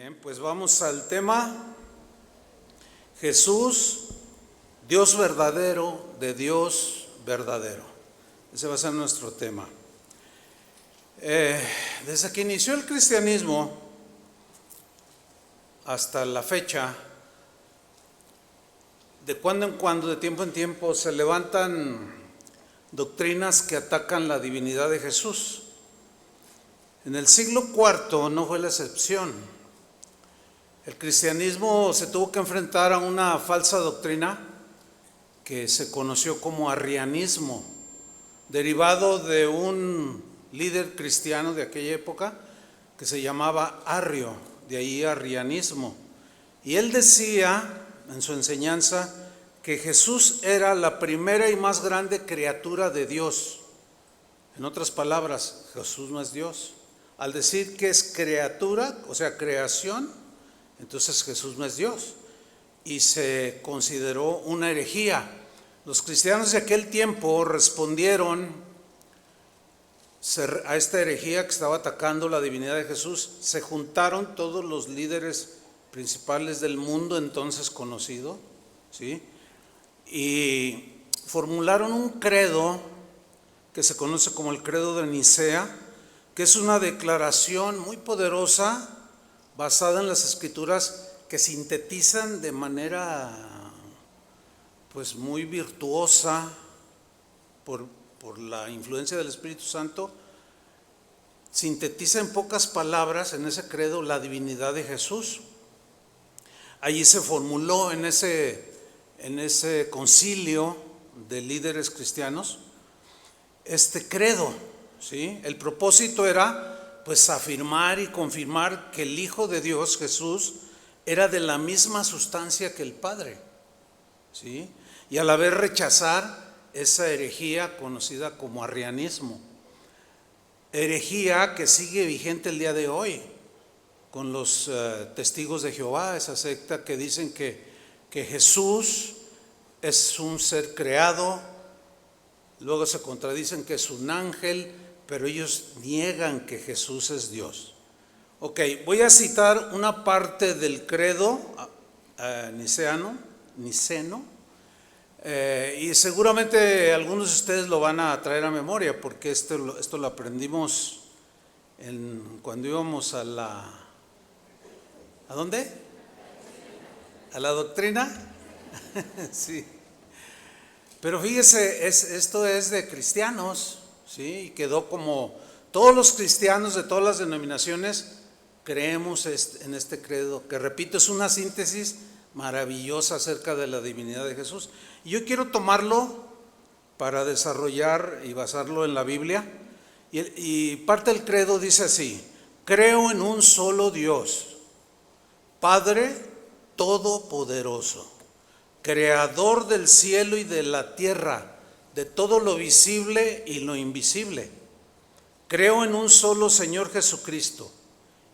Bien, pues vamos al tema Jesús, Dios verdadero, de Dios verdadero. Ese va a ser nuestro tema. Desde que inició el cristianismo hasta la fecha, de cuando en cuando, de tiempo en tiempo, se levantan doctrinas que atacan la divinidad de Jesús. En el siglo IV no fue la excepción. El cristianismo se tuvo que enfrentar a una falsa doctrina que se conoció como arrianismo, derivado de un líder cristiano de aquella época que se llamaba Arrio, de ahí arrianismo. Y él decía en su enseñanza que Jesús era la primera y más grande criatura de Dios. En otras palabras, Jesús no es Dios. Al decir que es criatura, o sea, creación, entonces Jesús no es Dios. Y se consideró una herejía. Los cristianos de aquel tiempo respondieron a esta herejía que estaba atacando la divinidad de Jesús. Se juntaron todos los líderes principales del mundo entonces conocido, ¿sí? Y formularon un credo que se conoce como el credo de Nicea, que es una declaración muy poderosa basada en las escrituras que sintetizan de manera pues muy virtuosa por la influencia del Espíritu Santo. Sintetiza en pocas palabras en ese credo la divinidad de Jesús. Allí se formuló en ese concilio de líderes cristianos este credo, ¿sí? El propósito era pues afirmar y confirmar que el Hijo de Dios, Jesús, era de la misma sustancia que el Padre, ¿sí? Y a la vez rechazar esa herejía conocida como arrianismo, herejía que sigue vigente el día de hoy con los testigos de Jehová, esa secta que dicen que Jesús es un ser creado, luego se contradicen que es un ángel, pero ellos niegan que Jesús es Dios. Ok, voy a citar una parte del credo niceno, y seguramente algunos de ustedes lo van a traer a memoria, porque esto lo aprendimos cuando íbamos ¿a dónde? ¿A la doctrina? Sí. Pero fíjese, esto es de cristianos, ¿sí? Y quedó como todos los cristianos de todas las denominaciones creemos en este credo, que repito, es una síntesis maravillosa acerca de la divinidad de Jesús. Y yo quiero tomarlo para desarrollar y basarlo en la Biblia. Y parte del credo dice así: creo en un solo Dios, Padre todopoderoso, creador del cielo y de la tierra, de todo lo visible y lo invisible. Creo en un solo Señor Jesucristo,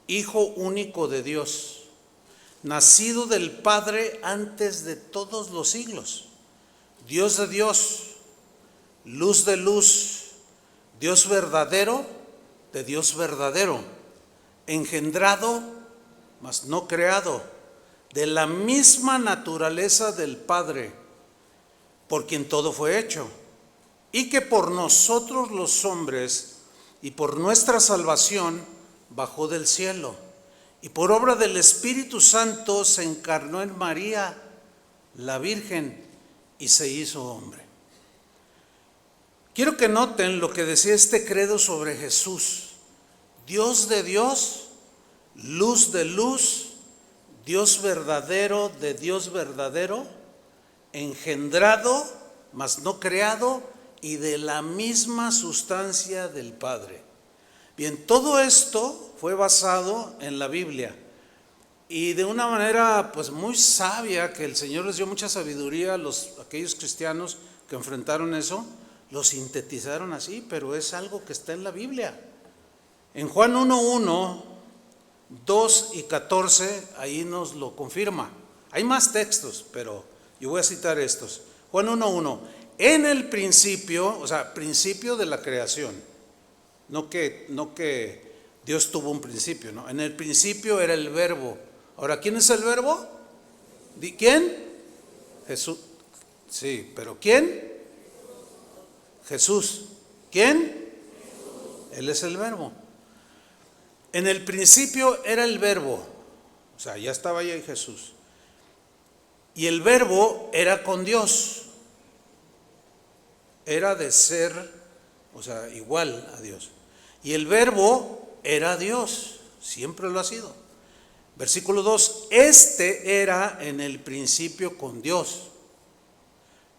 Hijo único de Dios, nacido del Padre antes de todos los siglos, Dios de Dios, luz de luz, Dios verdadero de Dios verdadero, engendrado, mas no creado, de la misma naturaleza del Padre, por quien todo fue hecho, y que por nosotros los hombres y por nuestra salvación bajó del cielo, y por obra del Espíritu Santo se encarnó en María, la Virgen, y se hizo hombre. Quiero que noten lo que decía este credo sobre Jesús: Dios de Dios, luz de luz, Dios verdadero de Dios verdadero, engendrado, mas no creado, y de la misma sustancia del Padre. Bien, todo esto fue basado en la Biblia, y de una manera pues muy sabia, que el Señor les dio mucha sabiduría a aquellos cristianos que enfrentaron eso, lo sintetizaron así, pero es algo que está en la Biblia. En Juan 1:1, 2 y 14, ahí nos lo confirma. Hay más textos, pero yo voy a citar estos. Juan 1:1, en el principio, o sea, principio de la creación, no que Dios tuvo un principio, ¿no? En el principio era el verbo. Ahora, ¿quién es el verbo? ¿Quién? Jesús. Sí, pero ¿quién? Jesús. ¿Quién? Él es el verbo. En el principio era el verbo. O sea, ya estaba ahí Jesús. Y el verbo era con Dios. Era de ser, o sea, igual a Dios. Y el verbo era Dios. Siempre lo ha sido. Versículo 2. Este era en el principio con Dios.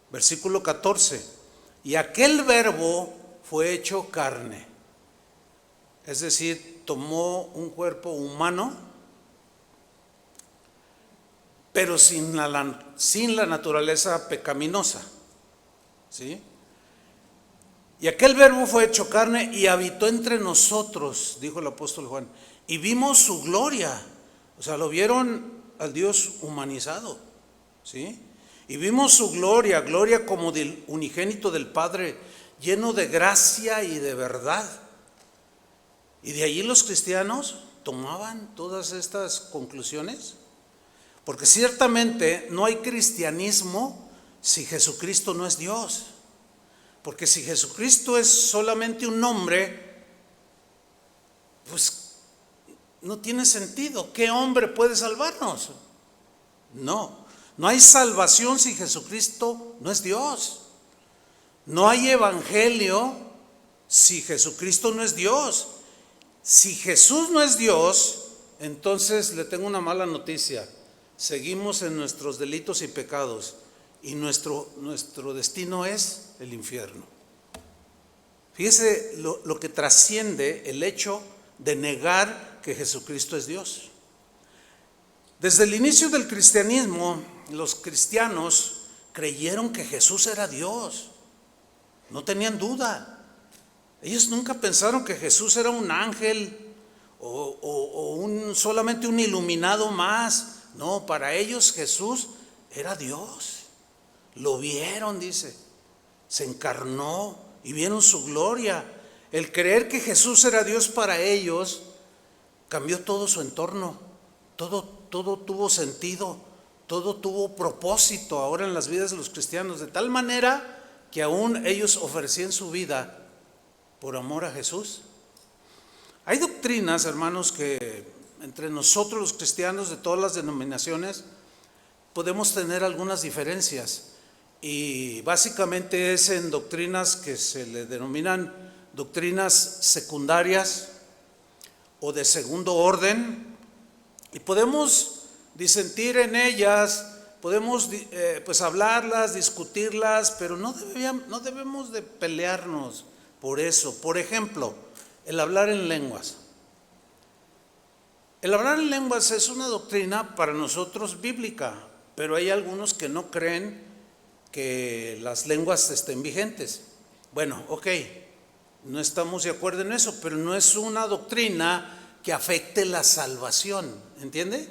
Versículo 14. Y aquel verbo fue hecho carne. Es decir, tomó un cuerpo humano, pero sin la naturaleza pecaminosa. ¿Sí? Y aquel verbo fue hecho carne y habitó entre nosotros, dijo el apóstol Juan, y vimos su gloria. O sea, lo vieron al Dios humanizado. ¿Sí? Y vimos su gloria, gloria como del unigénito del Padre, lleno de gracia y de verdad. Y de allí los cristianos tomaban todas estas conclusiones, porque ciertamente no hay cristianismo si Jesucristo no es Dios. Porque si Jesucristo es solamente un nombre, pues no tiene sentido. ¿Qué hombre puede salvarnos? No hay salvación si Jesucristo no es Dios. No hay evangelio si Jesucristo no es Dios. Si Jesús no es Dios, entonces le tengo una mala noticia. Seguimos en nuestros delitos y pecados y nuestro destino es el infierno. Fíjese lo que trasciende el hecho de negar que Jesucristo es Dios. Desde el inicio del cristianismo, los cristianos creyeron que Jesús era Dios. No tenían duda. Ellos nunca pensaron que Jesús era un ángel o solamente un iluminado más. No, para ellos Jesús era Dios. Lo vieron, dice. Se encarnó y vieron su gloria. El creer que Jesús era Dios para ellos cambió todo su entorno. Todo tuvo sentido. Todo tuvo propósito ahora en las vidas de los cristianos. De tal manera que aún ellos ofrecían su vida por amor a Jesús. Hay doctrinas, hermanos, que entre nosotros los cristianos de todas las denominaciones podemos tener algunas diferencias, y básicamente es en doctrinas que se le denominan doctrinas secundarias o de segundo orden, y podemos disentir en ellas, podemos pues hablarlas, discutirlas, pero no debemos de pelearnos por eso. Por ejemplo, el hablar en lenguas. El hablar en lenguas es una doctrina para nosotros bíblica, pero hay algunos que no creen que las lenguas estén vigentes. Bueno, ok, no estamos de acuerdo en eso, pero no es una doctrina que afecte la salvación, ¿entiende?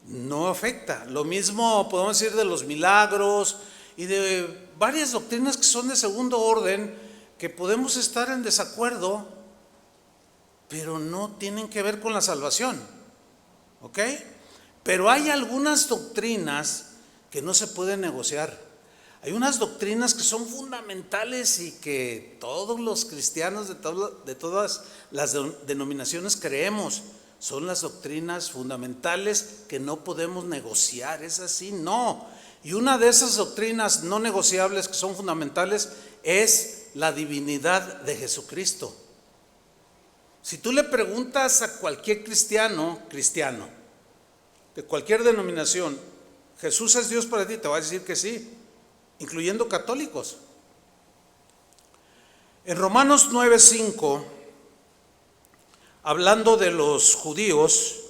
No afecta. Lo mismo podemos decir de los milagros y de varias doctrinas que son de segundo orden, que podemos estar en desacuerdo, pero no tienen que ver con la salvación. ¿Ok? Pero hay algunas doctrinas que no se pueden negociar. Hay unas doctrinas que son fundamentales y que todos los cristianos de todas las denominaciones creemos. Son las doctrinas fundamentales que no podemos negociar. Es así, no. Y una de esas doctrinas no negociables que son fundamentales es la divinidad de Jesucristo. Si tú le preguntas a cualquier cristiano de cualquier denominación, ¿Jesús es Dios para ti? Te va a decir que sí, incluyendo católicos. En Romanos 9:5, hablando de los judíos,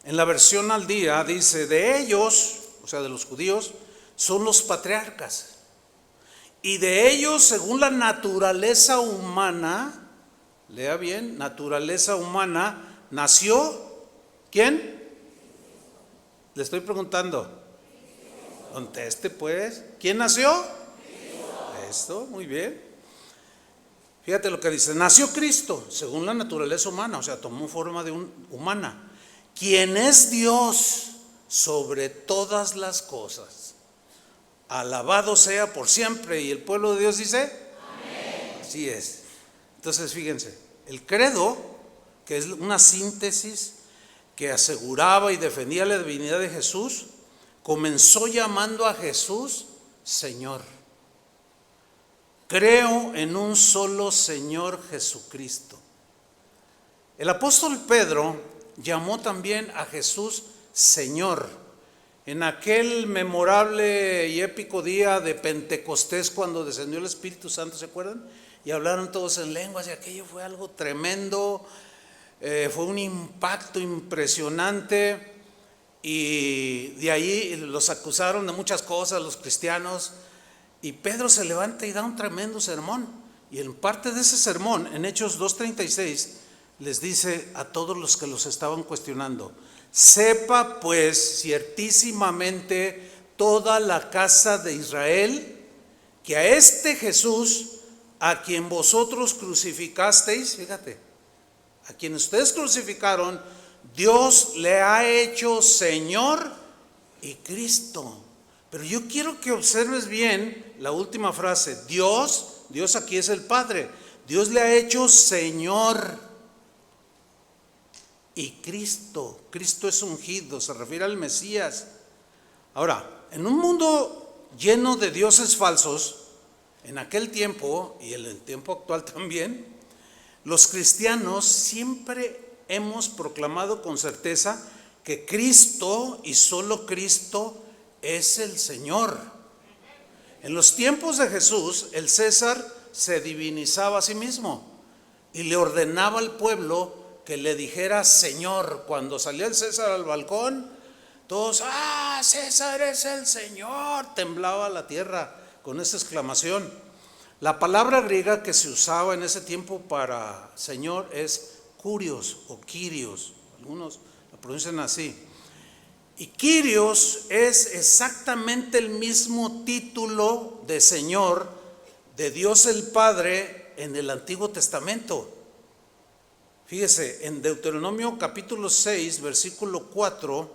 en la versión al día dice: de ellos, o sea de los judíos, son los patriarcas, y de ellos, según la naturaleza humana, lea bien, naturaleza humana, nació, ¿quién? Le estoy preguntando. Conteste pues. ¿Quién nació? Esto, muy bien. Fíjate lo que dice: nació Cristo según la naturaleza humana, o sea, tomó forma de humana, quien es Dios sobre todas las cosas. Alabado sea por siempre. Y el pueblo de Dios dice: amén. Así es. Entonces fíjense, el credo, que es una síntesis que aseguraba y defendía la divinidad de Jesús, comenzó llamando a Jesús Señor. Creo en un solo Señor Jesucristo. El apóstol Pedro llamó también a Jesús Señor en aquel memorable y épico día de Pentecostés, cuando descendió el Espíritu Santo, ¿se acuerdan? Y hablaron todos en lenguas, y aquello fue algo tremendo, fue un impacto impresionante. Y de ahí los acusaron de muchas cosas los cristianos, y Pedro se levanta y da un tremendo sermón. Y en parte de ese sermón, en Hechos 2:36, les dice a todos los que los estaban cuestionando: sepa pues ciertísimamente toda la casa de Israel que a este Jesús, a quien vosotros crucificasteis, fíjate, a quien ustedes crucificaron, Dios le ha hecho Señor y Cristo. Pero yo quiero que observes bien la última frase: Dios aquí es el Padre, Dios le ha hecho Señor y Cristo. Cristo es ungido, se refiere al Mesías. Ahora, en un mundo lleno de dioses falsos, en aquel tiempo y en el tiempo actual también, los cristianos siempre hemos proclamado con certeza que Cristo y solo Cristo es el Señor. En los tiempos de Jesús, el César se divinizaba a sí mismo y le ordenaba al pueblo que le dijera Señor. Cuando salía el César al balcón, todos: ¡ah, César es el Señor! Temblaba la tierra con esa exclamación. La palabra griega que se usaba en ese tiempo para Señor es Kurios o Kyrios, algunos la pronuncian así. Y Kyrios es exactamente el mismo título de Señor de Dios el Padre en el Antiguo Testamento. Fíjese, en Deuteronomio capítulo 6, versículo 4,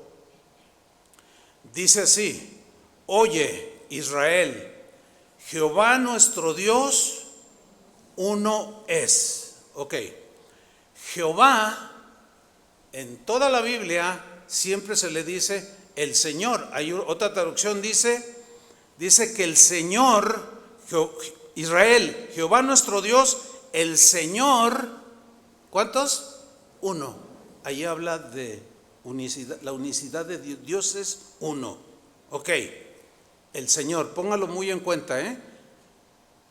dice así: oye, Israel, Jehová nuestro Dios, uno es. Ok, Jehová, en toda la Biblia siempre se le dice el Señor. Hay otra traducción, dice que el Señor, Israel, Jehová nuestro Dios, el Señor, ¿cuántos? Uno. Ahí habla de unicidad, la unicidad de Dios. Dios es uno. Ok, el Señor, póngalo muy en cuenta,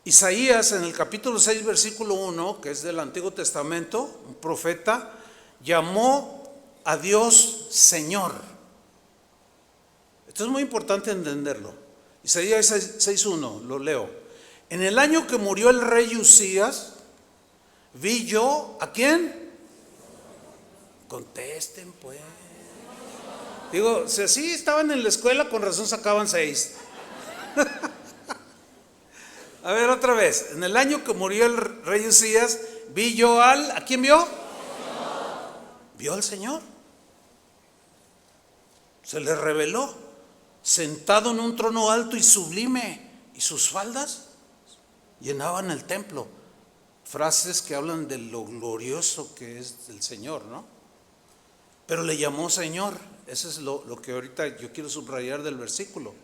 Isaías en el capítulo 6 versículo 1, que es del Antiguo Testamento, un profeta, llamó a Dios Señor. Esto es muy importante entenderlo. Isaías 6:1, lo leo: en el año que murió el rey Usías, vi yo, ¿a quién? Contesten pues. Digo, si así estaban en la escuela, con razón sacaban 6. A ver, otra vez. En el año que murió el rey Usías, vi yo ¿a quién vio? Vio al Señor. Se le reveló, sentado en un trono alto y sublime, y sus faldas llenaban el templo. Frases que hablan de lo glorioso que es el Señor, ¿no? Pero le llamó Señor. Eso es lo que ahorita yo quiero subrayar del versículo.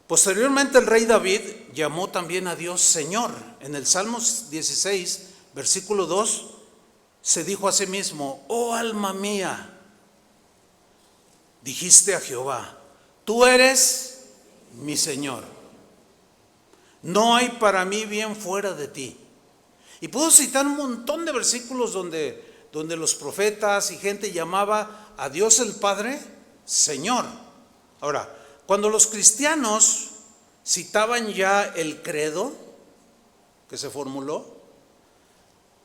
Posteriormente el rey David llamó también a Dios Señor. En el Salmo 16, versículo 2, se dijo a sí mismo: oh alma mía, dijiste a Jehová, tú eres mi Señor. No hay para mí bien fuera de ti. Y puedo citar un montón de versículos donde los profetas y gente llamaba a Dios el Padre Señor. Ahora, cuando los cristianos citaban ya el credo que se formuló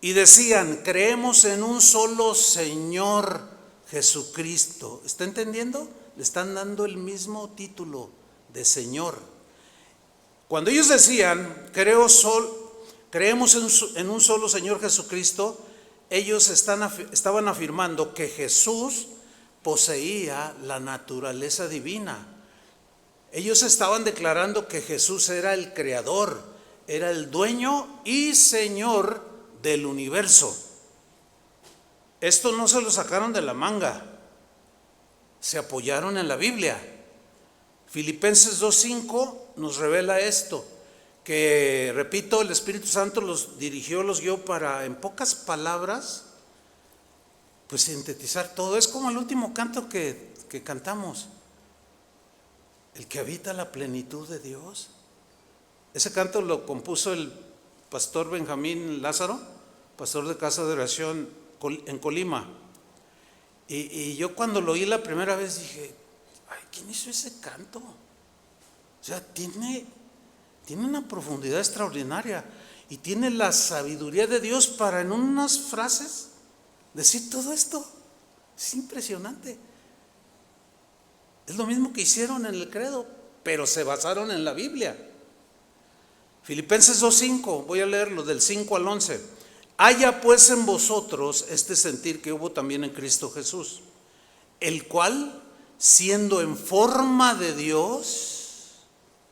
y decían: creemos en un solo Señor Jesucristo, ¿está entendiendo? Le están dando el mismo título de Señor. Cuando ellos decían creemos en un solo Señor Jesucristo, ellos estaban afirmando que Jesús poseía la naturaleza divina. Ellos estaban declarando que Jesús era el creador, era el dueño y Señor del universo. Esto no se lo sacaron de la manga, se apoyaron en la Biblia. Filipenses 2:5 nos revela esto, que, repito, el Espíritu Santo los dirigió, los guió para, en pocas palabras, pues sintetizar todo. Es como el último canto que cantamos, el que habita la plenitud de Dios. Ese canto lo compuso el pastor Benjamín Lázaro, pastor de Casa de Oración en Colima. Y yo cuando lo oí la primera vez dije, ay, ¿quién hizo ese canto? O sea, tiene una profundidad extraordinaria y tiene la sabiduría de Dios para en unas frases decir todo esto. Es impresionante. Es lo mismo que hicieron en el credo, pero se basaron en la Biblia. Filipenses 2:5, voy a leerlo del 5 al 11. Haya pues en vosotros este sentir que hubo también en Cristo Jesús, el cual, siendo en forma de Dios,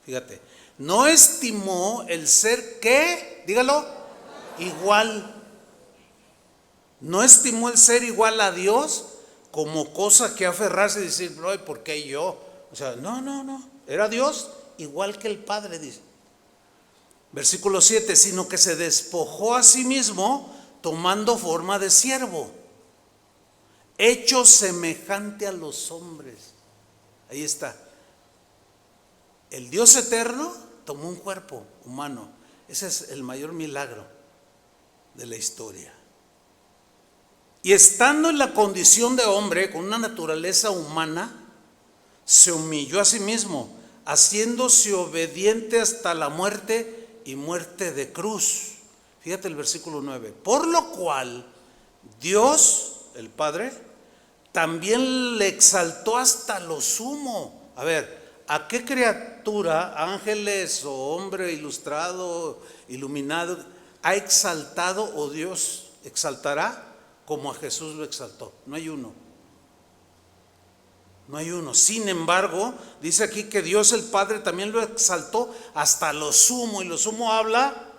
fíjate, no estimó el ser que, dígalo, igual. No estimó el ser igual a Dios como cosa que aferrarse y decir, no, ¿por qué yo? O sea, no, era Dios igual que el Padre, dice. Versículo 7, sino que se despojó a sí mismo tomando forma de siervo, hecho semejante a los hombres. Ahí está. El Dios eterno tomó un cuerpo humano. Ese es el mayor milagro de la historia. Y estando en la condición de hombre, con una naturaleza humana, se humilló a sí mismo, haciéndose obediente hasta la muerte y muerte de cruz. Fíjate el versículo 9. Por lo cual Dios, el Padre, también le exaltó hasta lo sumo. A ver, ¿a qué criatura, ángeles o hombre ilustrado, iluminado, ha exaltado o Dios exaltará como a Jesús lo exaltó? No hay uno. No hay uno. Sin embargo, dice aquí que Dios el Padre también lo exaltó hasta lo sumo. Y lo sumo habla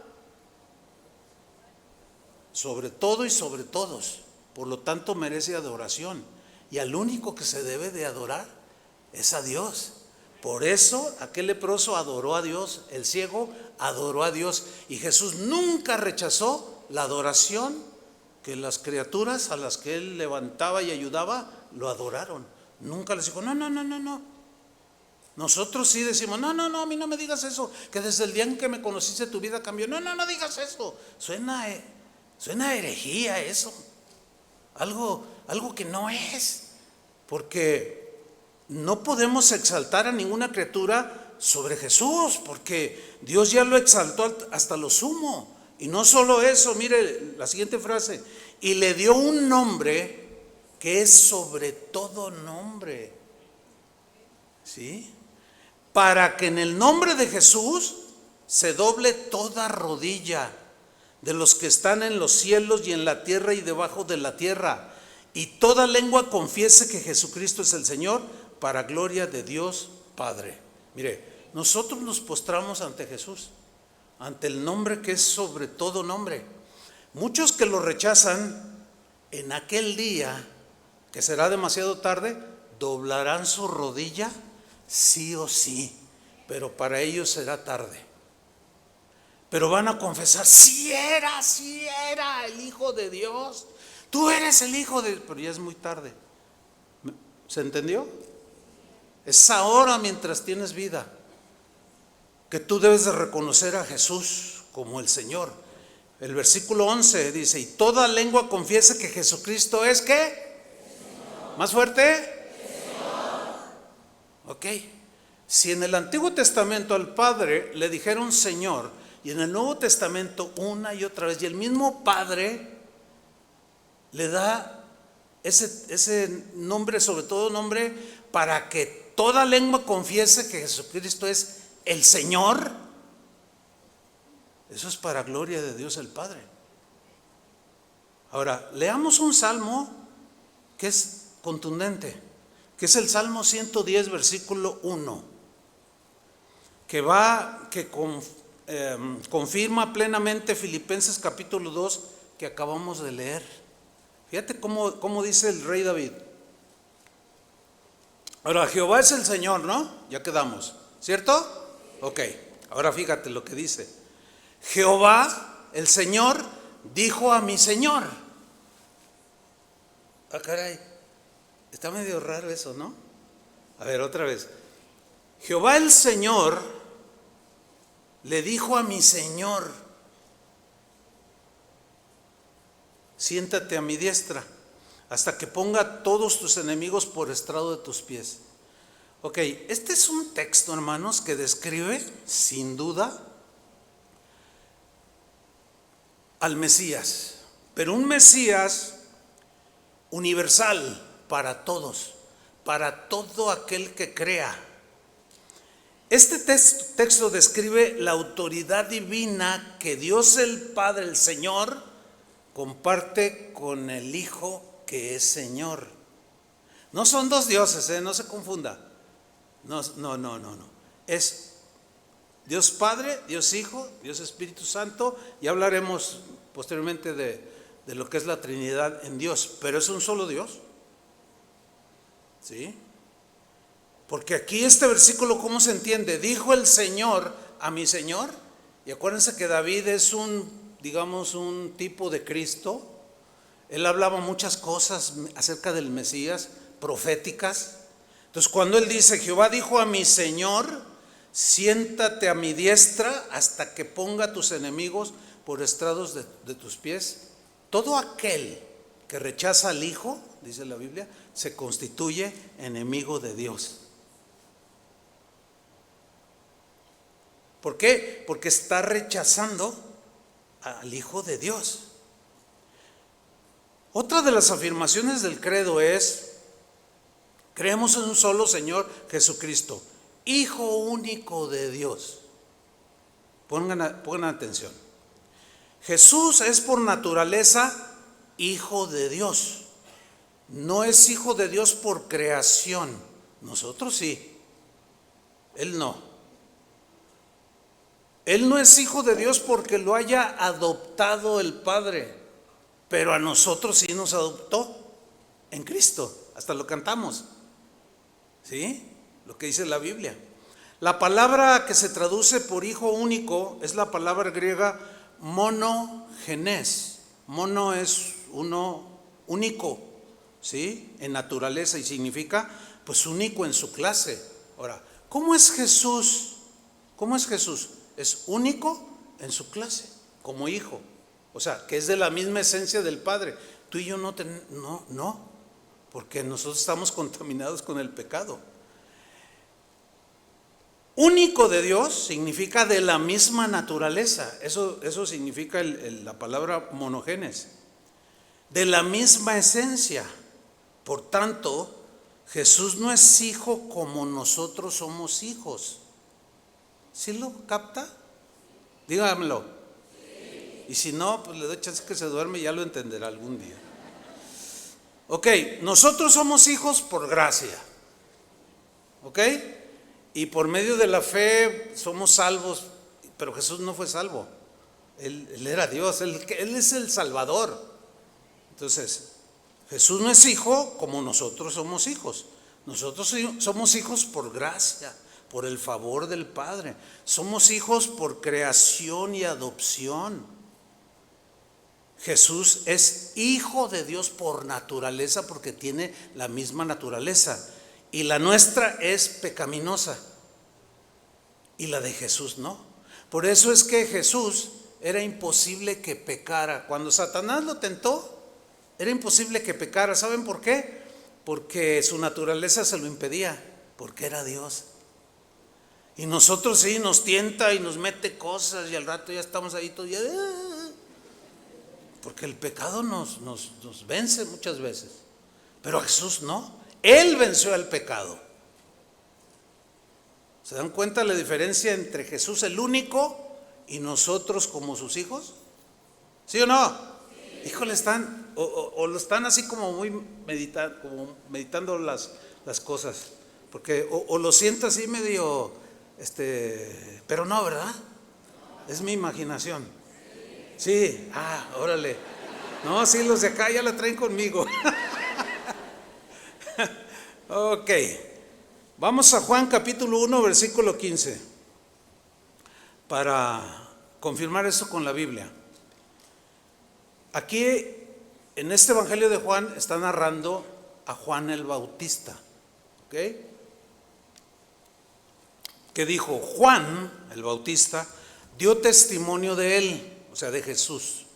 sobre todo y sobre todos. Por lo tanto merece adoración. Y al único que se debe de adorar es a Dios. Por eso aquel leproso adoró a Dios, el ciego adoró a Dios. Y Jesús nunca rechazó la adoración que las criaturas a las que él levantaba y ayudaba lo adoraron. Nunca les dijo, no. Nosotros sí decimos, no, a mí no me digas eso, que desde el día en que me conociste tu vida cambió. No digas eso. Suena herejía eso. Algo que no es. Porque no podemos exaltar a ninguna criatura sobre Jesús, porque Dios ya lo exaltó hasta lo sumo. Y no solo eso, mire la siguiente frase, y le dio un nombre que es sobre todo nombre, ¿sí? Para que en el nombre de Jesús se doble toda rodilla de los que están en los cielos y en la tierra y debajo de la tierra, y toda lengua confiese que Jesucristo es el Señor, para gloria de Dios Padre. Mire, nosotros nos postramos ante Jesús, ante el nombre que es sobre todo nombre. Muchos que lo rechazan, en aquel día, que será demasiado tarde, doblarán su rodilla sí o sí, pero para ellos será tarde. Pero van a confesar, sí era el Hijo de Dios, tú eres el Hijo de Dios, pero ya es muy tarde. ¿Se entendió? Es ahora, mientras tienes vida, que tú debes de reconocer a Jesús como el Señor. El versículo 11 dice, y toda lengua confiese que Jesucristo es, ¿qué? ¿Más fuerte? Ok. Si en el Antiguo Testamento al Padre le dijeron Señor, y en el Nuevo Testamento una y otra vez, y el mismo Padre le da ese nombre, sobre todo nombre, para que toda lengua confiese que Jesucristo es el Señor. Eso es para gloria de Dios el Padre. Ahora, leamos un salmo que es contundente, que es el Salmo 110, versículo 1, que confirma plenamente Filipenses capítulo 2 que acabamos de leer. Fíjate cómo dice el rey David. Ahora, Jehová es el Señor, ¿no? Ya quedamos, ¿cierto? Ok, ahora fíjate lo que dice. Jehová, el Señor, dijo a mi Señor. Ah, caray, está medio raro eso, ¿no? A ver, otra vez. Jehová el Señor le dijo a mi Señor: siéntate a mi diestra hasta que ponga todos tus enemigos por estrado de tus pies. Ok, este es un texto, hermanos, que describe, sin duda, al Mesías, pero un Mesías universal para todos, para todo aquel que crea. Este texto describe la autoridad divina que Dios el Padre, el Señor, comparte con el Hijo que es Señor. No son dos dioses, no se confunda. No. Es Dios Padre, Dios Hijo, Dios Espíritu Santo. Ya hablaremos posteriormente de lo que es la Trinidad en Dios, pero es un solo Dios. ¿Sí? Porque aquí este versículo, ¿cómo se entiende? Dijo el Señor a mi Señor. Y acuérdense que David es un tipo de Cristo. Él hablaba muchas cosas acerca del Mesías, proféticas. Entonces, cuando él dice, Jehová dijo a mi Señor, siéntate a mi diestra hasta que ponga tus enemigos por estrados de tus pies. Todo aquel que rechaza al Hijo, dice la Biblia, se constituye enemigo de Dios. ¿Por qué? Porque está rechazando al Hijo de Dios. Otra de las afirmaciones del credo es: creemos en un solo Señor Jesucristo, Hijo único de Dios. Pongan atención. Jesús es por naturaleza Hijo de Dios. No es Hijo de Dios por creación. Nosotros sí. Él no. Él no es Hijo de Dios porque lo haya adoptado el Padre, pero a nosotros sí nos adoptó en Cristo. Hasta lo cantamos. ¿Sí? Lo que dice la Biblia. La palabra que se traduce por hijo único es la palabra griega monogenes. Mono es uno único, ¿sí? En naturaleza, y significa pues único en su clase. Ahora, ¿cómo es Jesús? ¿Cómo es Jesús? Es único en su clase, como hijo. O sea, que es de la misma esencia del Padre. Tú y yo no, porque nosotros estamos contaminados con el pecado. Único de Dios significa de la misma naturaleza. Eso significa la palabra monogenes. De la misma esencia. Por tanto, Jesús no es hijo como nosotros somos hijos. ¿Sí lo capta? Dígamelo. Y si no, pues le doy chance que se duerme y ya lo entenderá algún día. Ok, nosotros somos hijos por gracia. ¿Ok? Y por medio de la fe somos salvos, pero Jesús no fue salvo. Él era Dios, él es el Salvador. Entonces, Jesús no es hijo como nosotros somos hijos. Nosotros somos hijos por gracia, por el favor del Padre. Somos hijos por creación y adopción. Jesús es hijo de Dios por naturaleza porque tiene la misma naturaleza. Y la nuestra es pecaminosa y la de Jesús no. Por eso es que Jesús era imposible que pecara. Cuando Satanás lo tentó, era imposible que pecara. ¿Saben por qué? Porque su naturaleza se lo impedía, porque era Dios. Y nosotros sí nos tienta y nos mete cosas y al rato ya estamos ahí todos, porque el pecado nos vence muchas veces. Pero a Jesús no. Él venció al pecado. ¿Se dan cuenta la diferencia entre Jesús el único y nosotros como sus hijos. ¿Sí o no? Sí. Híjole, están, o lo están así como muy como meditando las cosas. Porque o lo siento así medio, pero no, ¿verdad? Es mi imaginación. Sí, órale. No, sí, los de acá ya la traen conmigo. Ok. Vamos a Juan capítulo 1, versículo 15. Para confirmar eso con la Biblia. Aquí, en este Evangelio de Juan, está narrando a Juan el Bautista. ¿Ok? Que dijo, Juan el Bautista dio testimonio de él, o sea, de Jesús,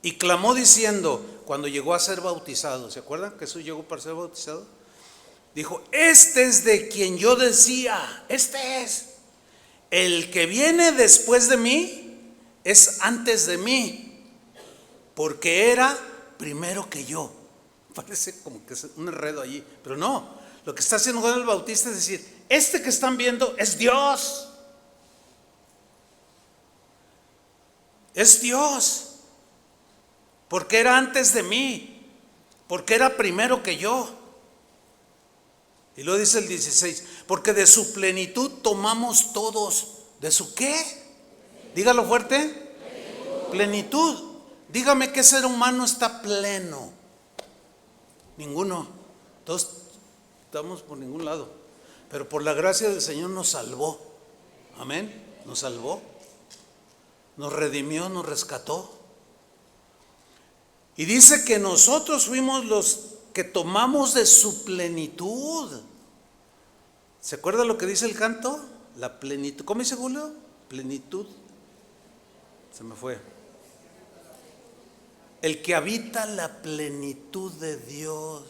y clamó diciendo, cuando llegó a ser bautizado, ¿se acuerdan que Jesús llegó para ser bautizado? Dijo, este es de quien yo decía, este es, el que viene después de mí, es antes de mí, porque era primero que yo. Parece como que es un enredo allí, pero no. Lo que está haciendo Juan el Bautista es decir, este que están viendo es Dios. Es Dios. Porque era antes de mí. Porque era primero que yo. Y luego dice el 16, porque de su plenitud tomamos todos. ¿De su qué? Dígalo fuerte. Plenitud. Dígame qué ser humano está pleno. Ninguno. Todos estamos por ningún lado, pero por la gracia del Señor nos salvó. Amén. Nos salvó, nos redimió, nos rescató. Y dice que nosotros fuimos los que tomamos de su plenitud. ¿Se acuerda lo que dice el canto? La plenitud. ¿Cómo dice Julio? Plenitud. Se me fue. El que habita la plenitud de Dios.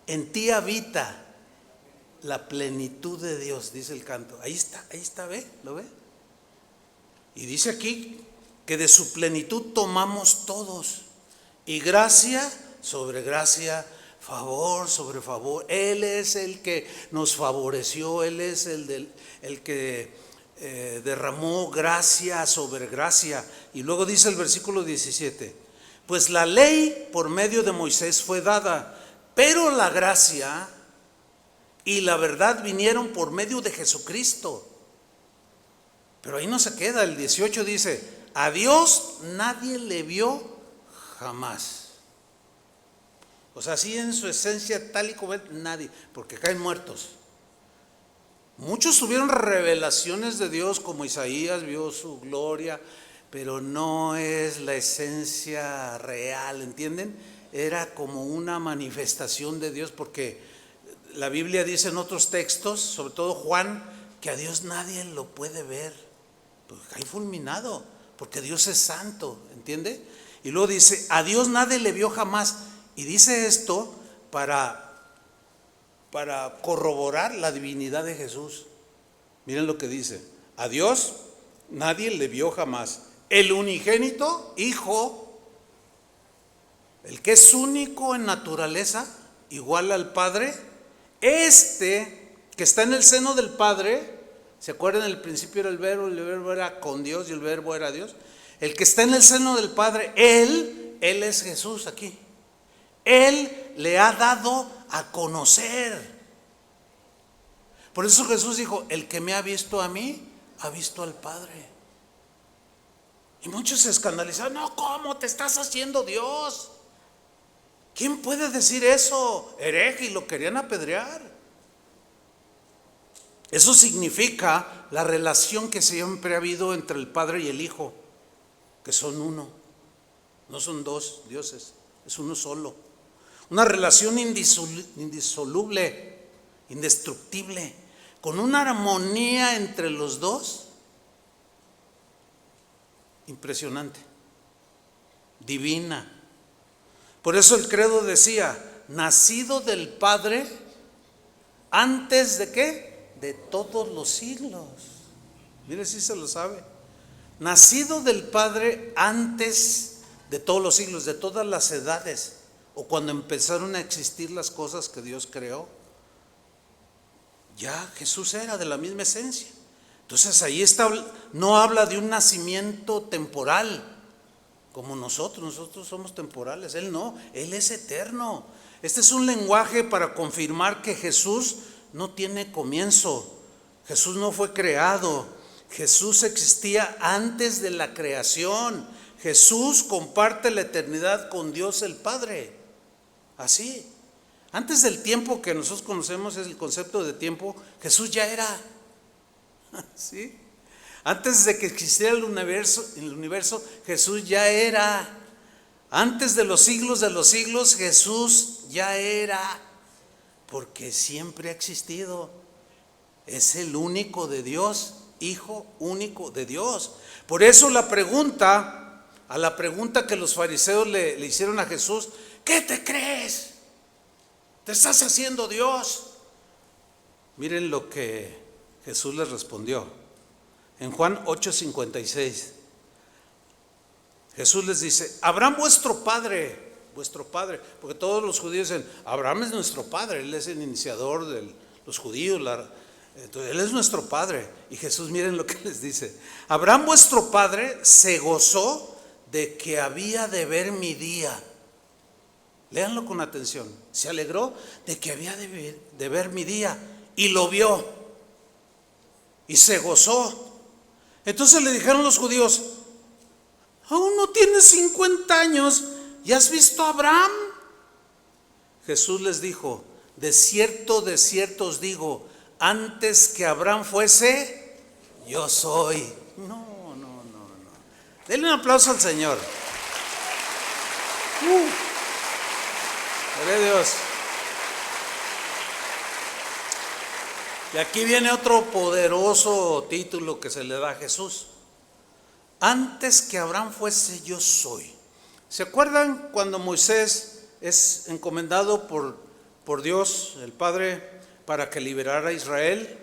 En ti habita la plenitud de Dios, dice el canto. Ahí está, ¿ve? ¿Lo ve? Y dice aquí que de su plenitud tomamos todos. Y gracia sobre gracia, favor sobre favor. Él es el que nos favoreció, Él es el que derramó gracia sobre gracia. Y luego dice el versículo 17, pues la ley por medio de Moisés fue dada, pero la gracia y la verdad vinieron por medio de Jesucristo. Pero ahí no se queda, el 18 dice, a Dios nadie le vio jamás. O sea, así en su esencia tal y como es, nadie, porque caen muertos. Muchos tuvieron revelaciones de Dios, como Isaías vio su gloria, pero no es la esencia real, ¿entienden? Era como una manifestación de Dios, porque la Biblia dice en otros textos, sobre todo Juan, que a Dios nadie lo puede ver, pues cae fulminado, porque Dios es santo, ¿entiende? Y luego dice, a Dios nadie le vio jamás, y dice esto para corroborar la divinidad de Jesús. Miren lo que dice, a Dios nadie le vio jamás, el unigénito Hijo, el que es único en naturaleza, igual al Padre, que está en el seno del Padre. ¿Se acuerdan? En el principio era el verbo era con Dios y el verbo era Dios. El que está en el seno del Padre, Él es Jesús aquí. Él le ha dado a conocer. Por eso Jesús dijo, el que me ha visto a mí, ha visto al Padre. Y muchos se escandalizaron, no, ¿cómo te estás haciendo Dios? ¿Quién puede decir eso? Hereje, y lo querían apedrear. Eso significa la relación que siempre ha habido entre el Padre y el Hijo, que son uno, no son dos dioses, es uno solo. Una relación indisoluble, indestructible, con una armonía entre los dos impresionante, divina. Por eso el credo decía, nacido del Padre antes de ¿qué? De todos los siglos. Mire si se lo sabe. Nacido del Padre antes de todos los siglos, de todas las edades, o cuando empezaron a existir las cosas que Dios creó. Ya Jesús era de la misma esencia. Entonces ahí está, no habla de un nacimiento temporal como nosotros somos temporales, Él no, Él es eterno. Este es un lenguaje para confirmar que Jesús no tiene comienzo, Jesús no fue creado, Jesús existía antes de la creación, Jesús comparte la eternidad con Dios el Padre, así. Antes del tiempo que nosotros conocemos, es el concepto de tiempo, Jesús ya era, ¿sí? Antes de que existiera el universo, Jesús ya era. Antes de los siglos, Jesús ya era. Porque siempre ha existido. Es el único de Dios, Hijo único de Dios. Por eso a la pregunta que los fariseos le hicieron a Jesús, ¿qué te crees? ¿Te estás haciendo Dios? Miren lo que Jesús les respondió. En Juan 8:56, Jesús les dice: Abraham vuestro padre, porque todos los judíos dicen, Abraham es nuestro padre, él es el iniciador de los judíos, entonces él es nuestro padre. Y Jesús, miren lo que les dice: Abraham vuestro padre se gozó de que había de ver mi día. Léanlo con atención. Se alegró de que había de ver mi día y lo vio y se gozó. Entonces le dijeron los judíos: aún no tienes 50 años y has visto a Abraham. Jesús les dijo: de cierto os digo, antes que Abraham fuese, yo soy. No. Denle un aplauso al Señor. Gloria a Dios. Y aquí viene otro poderoso título que se le da a Jesús. Antes que Abraham fuese, yo soy. ¿Se acuerdan cuando Moisés es encomendado por Dios, el Padre, para que liberara a Israel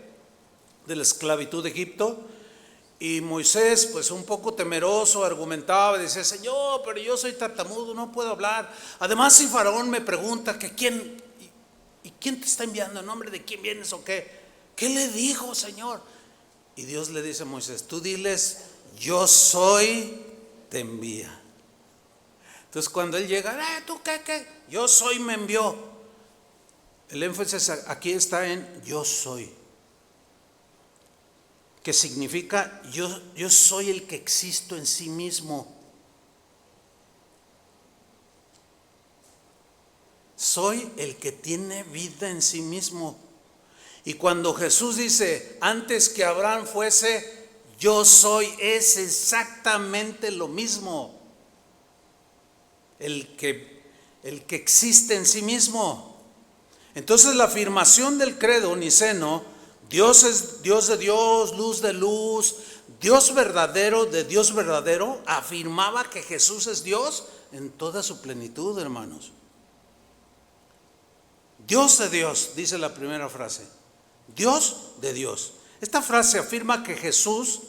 de la esclavitud de Egipto? Y Moisés, pues un poco temeroso, argumentaba y decía: Señor, pero yo soy tartamudo, no puedo hablar. Además, si Faraón me pregunta que quién te está enviando, en nombre de quién vienes o qué le dijo, Señor? Y Dios le dice a Moisés: tú diles, yo soy, te envía. Entonces cuando él llega, ¿tú qué? Yo soy, me envió. El énfasis aquí está en yo soy, que significa yo soy el que existo en sí mismo. Soy el que tiene vida en sí mismo. Y cuando Jesús dice, antes que Abraham fuese, yo soy, es exactamente lo mismo. El que existe en sí mismo. Entonces la afirmación del credo niceno, Dios es Dios de Dios, luz de luz, Dios verdadero de Dios verdadero, afirmaba que Jesús es Dios en toda su plenitud, hermanos. Dios de Dios, dice la primera frase. Dios de Dios. Esta frase afirma que Jesús,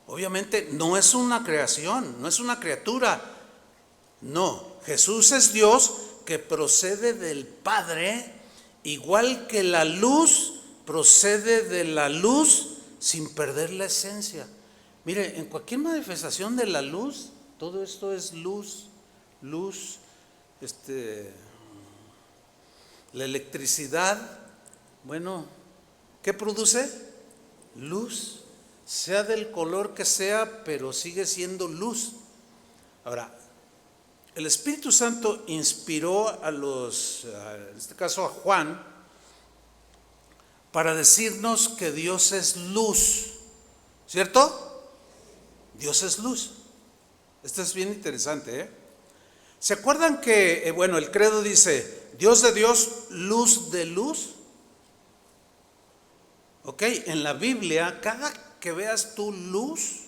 obviamente, no es una creación, no es una criatura. No, Jesús es Dios que procede del Padre, igual que la luz procede de la luz sin perder la esencia. Mire, en cualquier manifestación de la luz, todo esto es luz, la electricidad, bueno, ¿qué produce? Luz, sea del color que sea, pero sigue siendo luz. Ahora, el Espíritu Santo inspiró en este caso a Juan, para decirnos que Dios es luz, ¿cierto? Dios es luz. Esto es bien interesante, ¿eh? ¿Se acuerdan que, el credo dice, Dios de Dios, luz de luz? Ok, en la Biblia, cada que veas tu luz,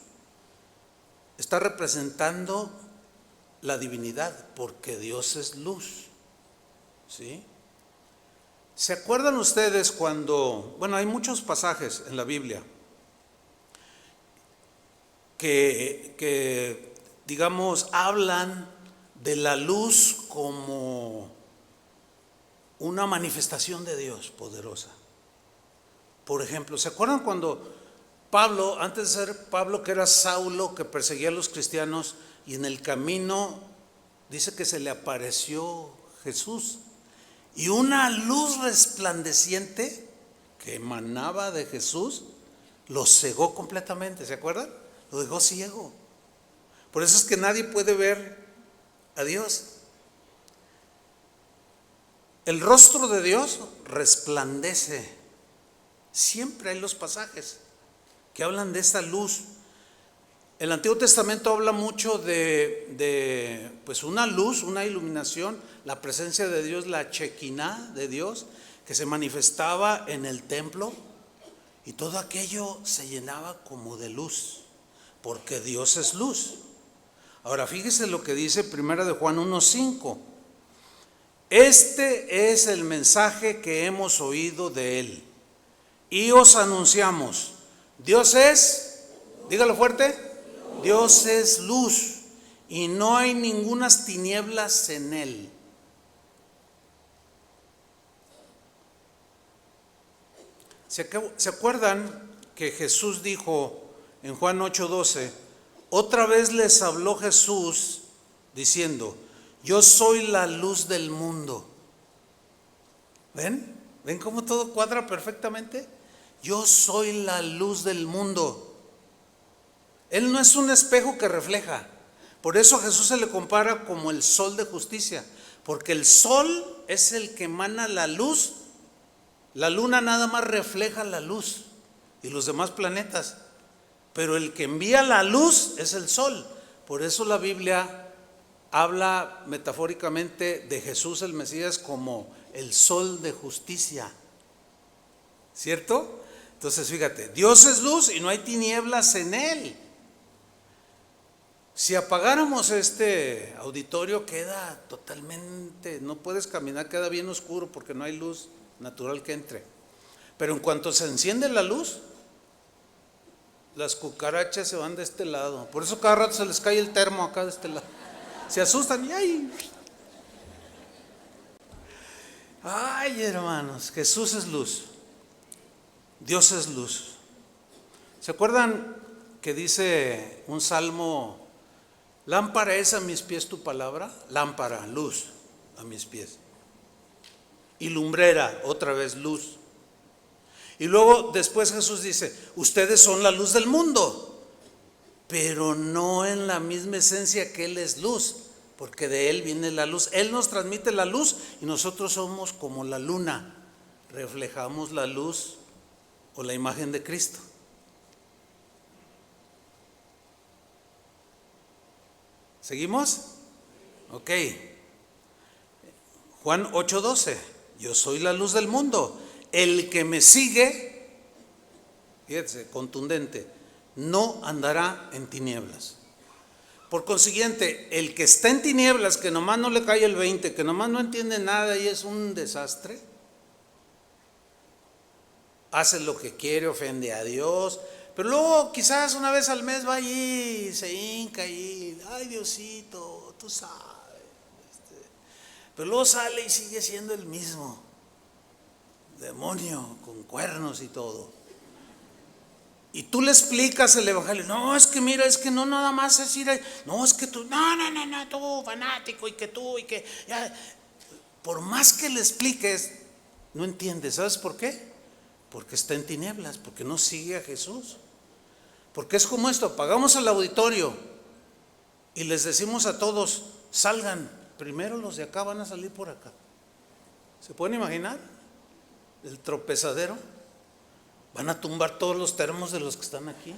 está representando la divinidad, porque Dios es luz, ¿sí? ¿Se acuerdan ustedes cuando, hay muchos pasajes en la Biblia que digamos, hablan de la luz como una manifestación de Dios poderosa? Por ejemplo, ¿se acuerdan cuando Pablo, antes de ser Pablo, que era Saulo, que perseguía a los cristianos, y en el camino dice que se le apareció Jesús y una luz resplandeciente que emanaba de Jesús lo cegó completamente. ¿Se acuerdan? Lo dejó ciego. Por eso es que nadie puede ver a Dios. El rostro de Dios resplandece. Siempre hay los pasajes que hablan de esta luz. El Antiguo Testamento habla mucho de pues una luz, una iluminación, la presencia de Dios, la Shekinah de Dios, que se manifestaba en el templo, y todo aquello se llenaba como de luz, porque Dios es luz. Ahora fíjese lo que dice 1 de Juan 1:5. Este es el mensaje que hemos oído de él y os anunciamos: Dios es, dígalo fuerte, Dios es luz y no hay ningunas tinieblas en él. ¿Se acuerdan que Jesús dijo en Juan 8:12? Otra vez les habló Jesús diciendo: yo soy la luz del mundo. ¿Ven? ¿Ven cómo todo cuadra perfectamente? Yo soy la luz del mundo. Él no es un espejo que refleja. Por eso a Jesús se le compara como el sol de justicia, porque el sol es el que emana la luz. La luna nada más refleja la luz y los demás planetas, pero el que envía la luz es el sol. Por eso la Biblia habla metafóricamente de Jesús el Mesías como el sol de justicia, ¿cierto? Entonces fíjate, Dios es luz y no hay tinieblas en él. Si apagáramos este auditorio queda totalmente, no puedes caminar, queda bien oscuro porque no hay luz natural que entre. Pero en cuanto se enciende la luz, las cucarachas se van de este lado. Por eso cada rato se les cae el termo acá de este lado. Se asustan y ¡ay! Ay, hermanos, Jesús es luz. Dios es luz. ¿Se acuerdan que dice un salmo: lámpara es a mis pies tu palabra? Lámpara, luz a mis pies. Y lumbrera, otra vez luz. Y luego después Jesús dice: ustedes son la luz del mundo, pero no en la misma esencia que Él es luz, porque de Él viene la luz. Él nos transmite la luz y nosotros somos como la luna, reflejamos la luz o la imagen de Cristo. ¿Seguimos? Ok. Juan 8:12. Yo soy la luz del mundo. El que me sigue, fíjense, contundente, no andará en tinieblas. Por consiguiente, el que está en tinieblas, que nomás no le cae el 20, que nomás no entiende nada y es un desastre, hace lo que quiere, ofende a Dios, pero luego quizás una vez al mes va allí, se hinca y ay Diosito, tú sabes. Pero luego sale y sigue siendo el mismo demonio con cuernos y todo. Y tú le explicas el evangelio: no, es que mira, es que no nada más es ir ahí. No, es que tú, no, tú fanático y que ya. Por más que le expliques, no entiende. ¿Sabes por qué? Porque está en tinieblas, porque no sigue a Jesús. Porque es como esto: pagamos el auditorio y les decimos a todos: salgan, primero los de acá van a salir por acá. ¿Se pueden imaginar el tropezadero? Van a tumbar todos los termos de los que están aquí.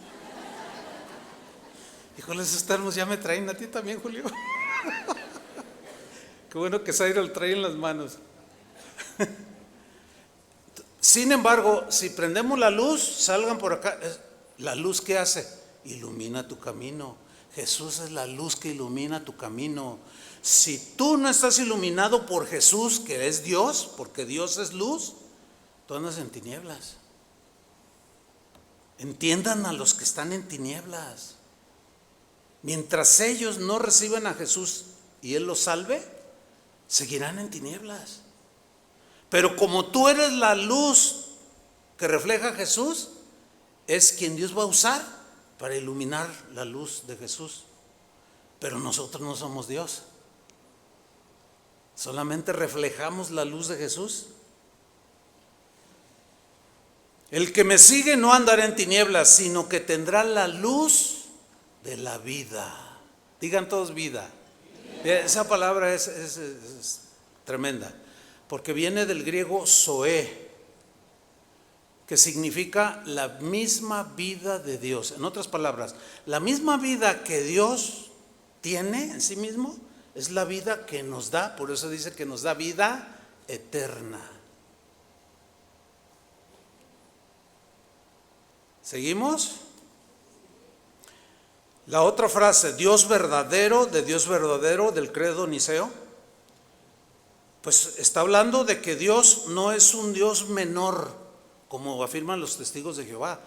Híjole, esos termos ya me traen a ti también, Julio. Qué bueno que Zaira lo trae en las manos. Sin embargo, si prendemos la luz, salgan por acá. ¿La luz qué hace? Ilumina tu camino. Jesús es la luz que ilumina tu camino. Si tú no estás iluminado por Jesús, que es Dios, porque Dios es luz, tú andas en tinieblas. Entiendan a los que están en tinieblas. Mientras ellos no reciban a Jesús y Él los salve, seguirán en tinieblas. Pero como tú eres la luz que refleja a Jesús, es quien Dios va a usar para iluminar la luz de Jesús. Pero nosotros no somos Dios. Solamente reflejamos la luz de Jesús. El que me sigue no andará en tinieblas, sino que tendrá la luz de la vida. Digan todos vida. Esa palabra es tremenda, porque viene del griego zoe, que significa la misma vida de Dios. En otras palabras, la misma vida que Dios tiene en sí mismo es la vida que nos da. Por eso dice que nos da vida eterna. ¿Seguimos? La otra frase, Dios verdadero, del credo niceo, pues está hablando de que Dios no es un Dios menor, como afirman los testigos de Jehová,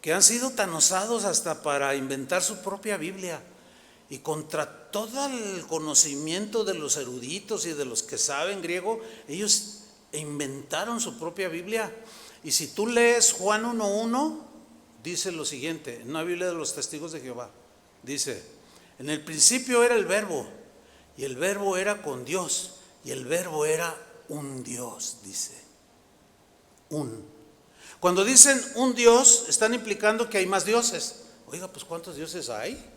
que han sido tan osados hasta para inventar su propia Biblia. Y contra todo el conocimiento de los eruditos y de los que saben griego, ellos inventaron su propia Biblia. Y si tú lees Juan 1:1, dice lo siguiente, en una Biblia de los testigos de Jehová, dice: en el principio era el verbo, y el verbo era con Dios, y el verbo era un Dios, dice. Cuando dicen un Dios, están implicando que hay más dioses. Oiga, pues ¿cuántos dioses hay?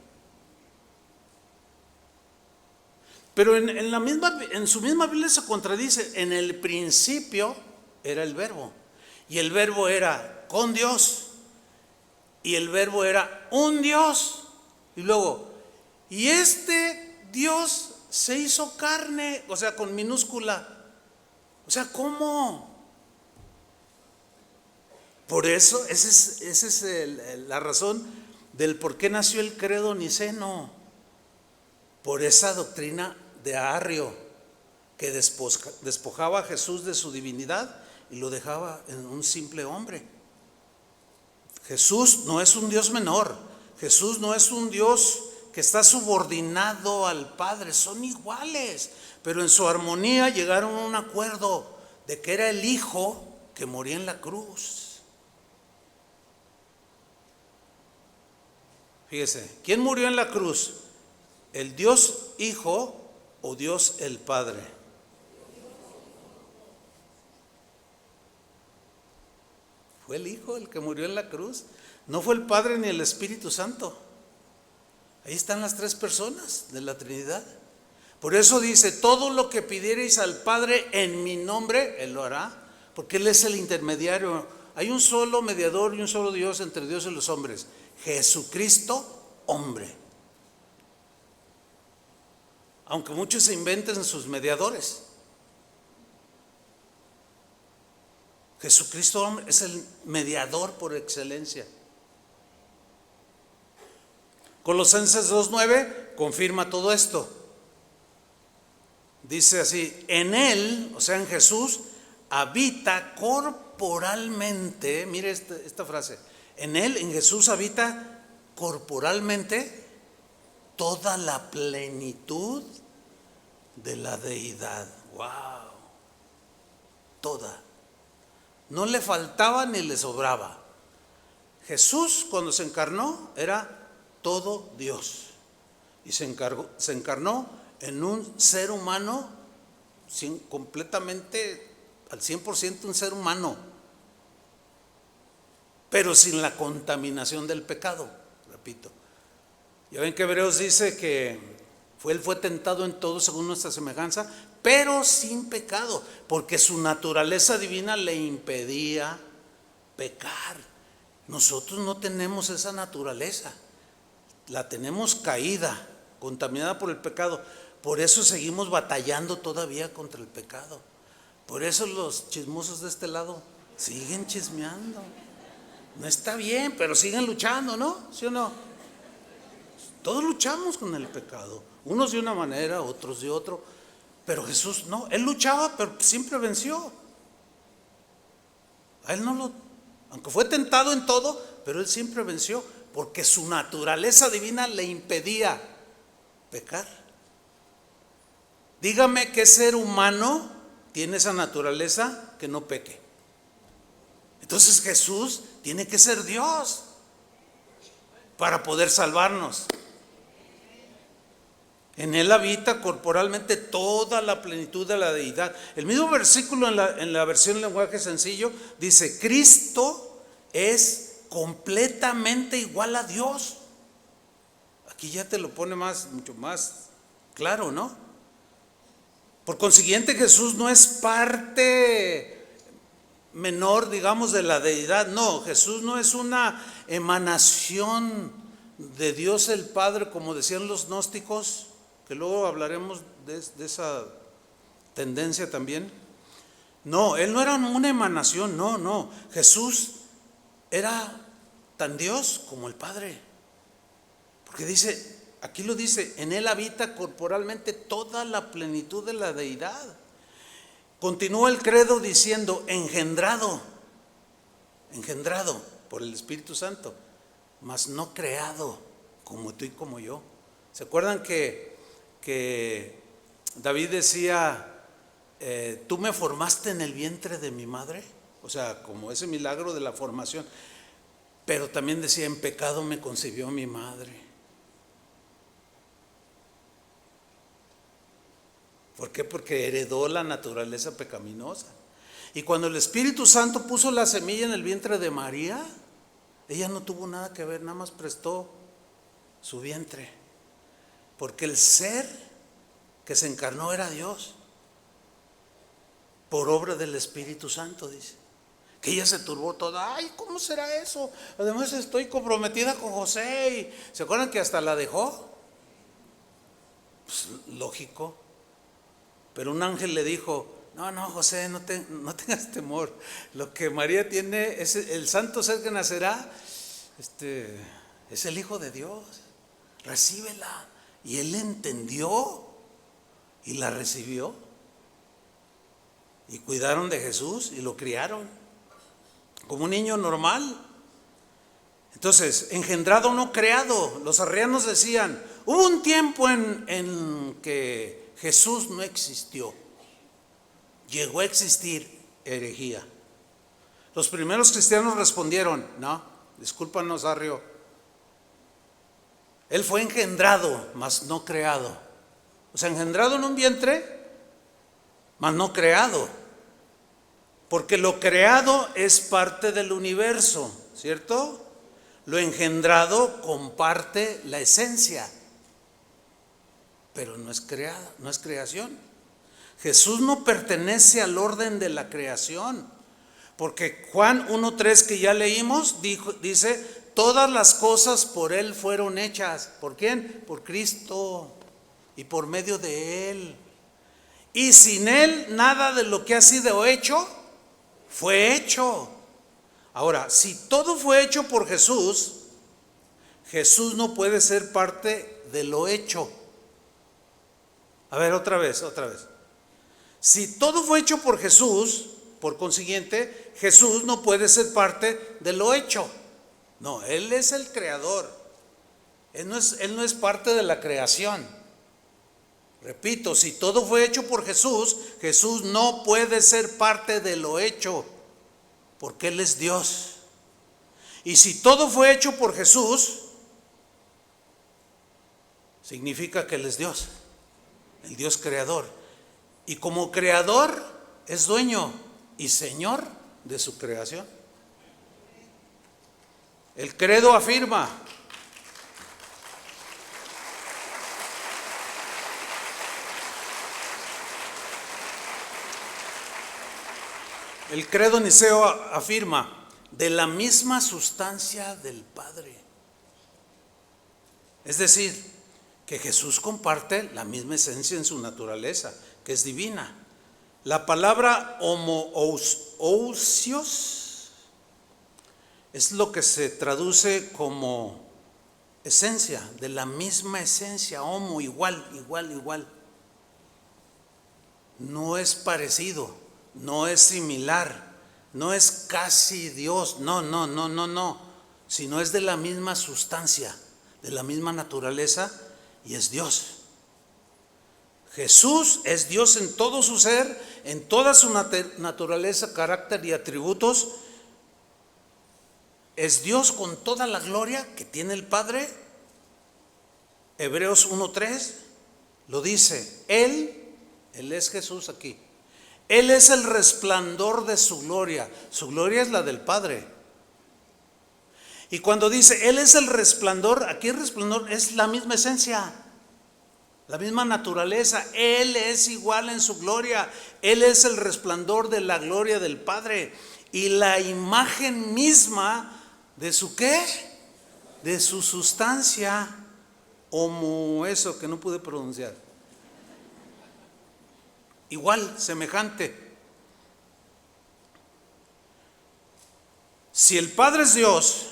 Pero en su misma Biblia se contradice. En el principio era el verbo, y el verbo era con Dios, y el verbo era un Dios. Y luego, y este Dios se hizo carne, o sea, con minúscula. O sea, ¿cómo? Por eso, esa es la razón del por qué nació el credo niceno. Por esa doctrina de Arrio, que despojaba a Jesús de su divinidad y lo dejaba en un simple hombre. Jesús no es un Dios menor. Jesús no es un Dios que está subordinado al Padre. Son iguales, pero en su armonía llegaron a un acuerdo de que era el Hijo que moría en la cruz. Fíjese, ¿quién murió en la cruz? ¿El Dios Hijo o Dios el Padre? Fue el Hijo el que murió en la cruz. No fue el Padre ni el Espíritu Santo. Ahí están las tres personas de la Trinidad. Por eso dice: todo lo que pidiereis al Padre en mi nombre, Él lo hará, porque Él es el intermediario. Hay un solo mediador y un solo Dios entre Dios y los hombres: Jesucristo, hombre. Aunque muchos se inventen sus mediadores, Jesucristo, hombre, es el mediador por excelencia. Colosenses 2:9 confirma todo esto. Dice así: en Él, o sea en Jesús, habita corporalmente, mire esta frase, en Él, en Jesús habita corporalmente toda la plenitud de la deidad. ¡Wow! Toda. No le faltaba ni le sobraba. Jesús, cuando se encarnó, era todo Dios, y se encarnó en un ser humano completamente al 100% un ser humano, pero sin la contaminación del pecado. Repito, ya ven que Hebreos dice que él fue tentado en todo según nuestra semejanza, pero sin pecado, porque su naturaleza divina le impedía pecar. Nosotros no tenemos esa naturaleza, la tenemos caída, contaminada por el pecado. Por eso seguimos batallando todavía contra el pecado. Por eso los chismosos de este lado siguen chismeando. No está bien, pero siguen luchando, ¿no? ¿Sí o no? Todos luchamos con el pecado, unos de una manera, otros de otro. Pero Jesús no, Él luchaba, pero siempre venció. A Él aunque fue tentado en todo, pero Él siempre venció, porque su naturaleza divina le impedía pecar. Dígame qué ser humano tiene esa naturaleza que no peque. Entonces Jesús tiene que ser Dios. para poder salvarnos. En Él habita corporalmente toda la plenitud de la deidad. El mismo versículo en la versión lenguaje sencillo dice: Cristo es completamente igual a Dios. Aquí ya te lo pone mucho más claro, ¿no? Por consiguiente, Jesús no es parte menor, digamos, de la deidad. No, Jesús no es una emanación de Dios el Padre, como decían los gnósticos, que luego hablaremos de esa tendencia también. No, Él no era una emanación, no. Jesús era tan Dios como el Padre. Porque dice, aquí lo dice, en Él habita corporalmente toda la plenitud de la deidad. Continúa el credo diciendo: engendrado por el Espíritu Santo, mas no creado como tú y como yo. ¿Se acuerdan que David decía, tú me formaste en el vientre de mi madre? O sea, como ese milagro de la formación. Pero también decía, en pecado me concibió mi madre. ¿Por qué? Porque heredó la naturaleza pecaminosa. Y cuando el Espíritu Santo puso la semilla en el vientre de María, ella no tuvo nada que ver, nada más prestó su vientre. Porque el ser que se encarnó era Dios, por obra del Espíritu Santo, dice. Que ella se turbó toda. Ay, ¿cómo será eso? Además estoy comprometida con José. Y ¿se acuerdan que hasta la dejó? Pues, lógico. Pero un ángel le dijo: no, José, no tengas temor. Lo que María tiene, es el santo ser que nacerá, es el Hijo de Dios. Recíbela. Y él entendió y la recibió. Y cuidaron de Jesús y lo criaron como un niño normal. Entonces, engendrado, no creado. Los arrianos decían: hubo un tiempo en que Jesús no existió. Llegó a existir, herejía. Los primeros cristianos respondieron: no, discúlpanos, Arrio. Él fue engendrado, mas no creado. O sea, engendrado en un vientre, mas no creado. Porque lo creado es parte del universo, ¿cierto? Lo engendrado comparte la esencia, pero no es creada, no es creación. Jesús no pertenece al orden de la creación, porque Juan 1:3 que ya leímos dice: todas las cosas por Él fueron hechas. ¿Por quién? Por Cristo y por medio de Él. Y sin Él nada de lo que ha sido hecho fue hecho. Ahora, si todo fue hecho por Jesús, Jesús no puede ser parte de lo hecho. A ver, otra vez. Si todo fue hecho por Jesús, por consiguiente, Jesús no puede ser parte de lo hecho. No, Él es el creador. Él no es parte de la creación. Repito, si todo fue hecho por Jesús, Jesús no puede ser parte de lo hecho, porque Él es Dios. Y si todo fue hecho por Jesús, significa que Él es Dios, el Dios creador. Y como creador es dueño y señor de su creación. El credo afirma: el credo niceo afirma: de la misma sustancia del Padre. Es decir, que Jesús comparte la misma esencia en su naturaleza, que es divina. La palabra homoousios es lo que se traduce como esencia, de la misma esencia, homo, igual. No es parecido, no es similar, no es casi Dios, no, sino es de la misma sustancia, de la misma naturaleza, y es Dios. Jesús es Dios en todo su ser, en toda su naturaleza, carácter y atributos. es Dios con toda la gloria que tiene el Padre. Hebreos 1:3 lo dice. Él es Jesús aquí. Él es el resplandor de su gloria. Su gloria es la del Padre. Y cuando dice Él es el resplandor, aquí el resplandor es la misma esencia, la misma naturaleza. Él es igual en su gloria. Él es el resplandor de la gloria del Padre y la imagen misma de su ¿qué? De su sustancia, como eso que no pude pronunciar. Igual, semejante. Si el Padre es Dios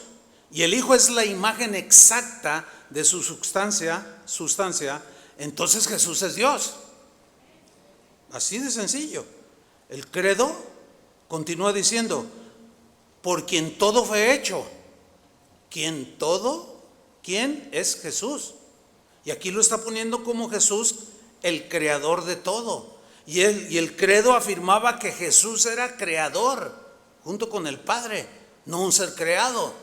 y el Hijo es la imagen exacta de su sustancia, entonces Jesús es Dios. Así de sencillo. El credo continúa diciendo, por quien todo fue hecho. ¿Quién es Jesús? Y aquí lo está poniendo como Jesús, el creador de todo. Y el credo afirmaba que Jesús era creador, junto con el Padre, no un ser creado.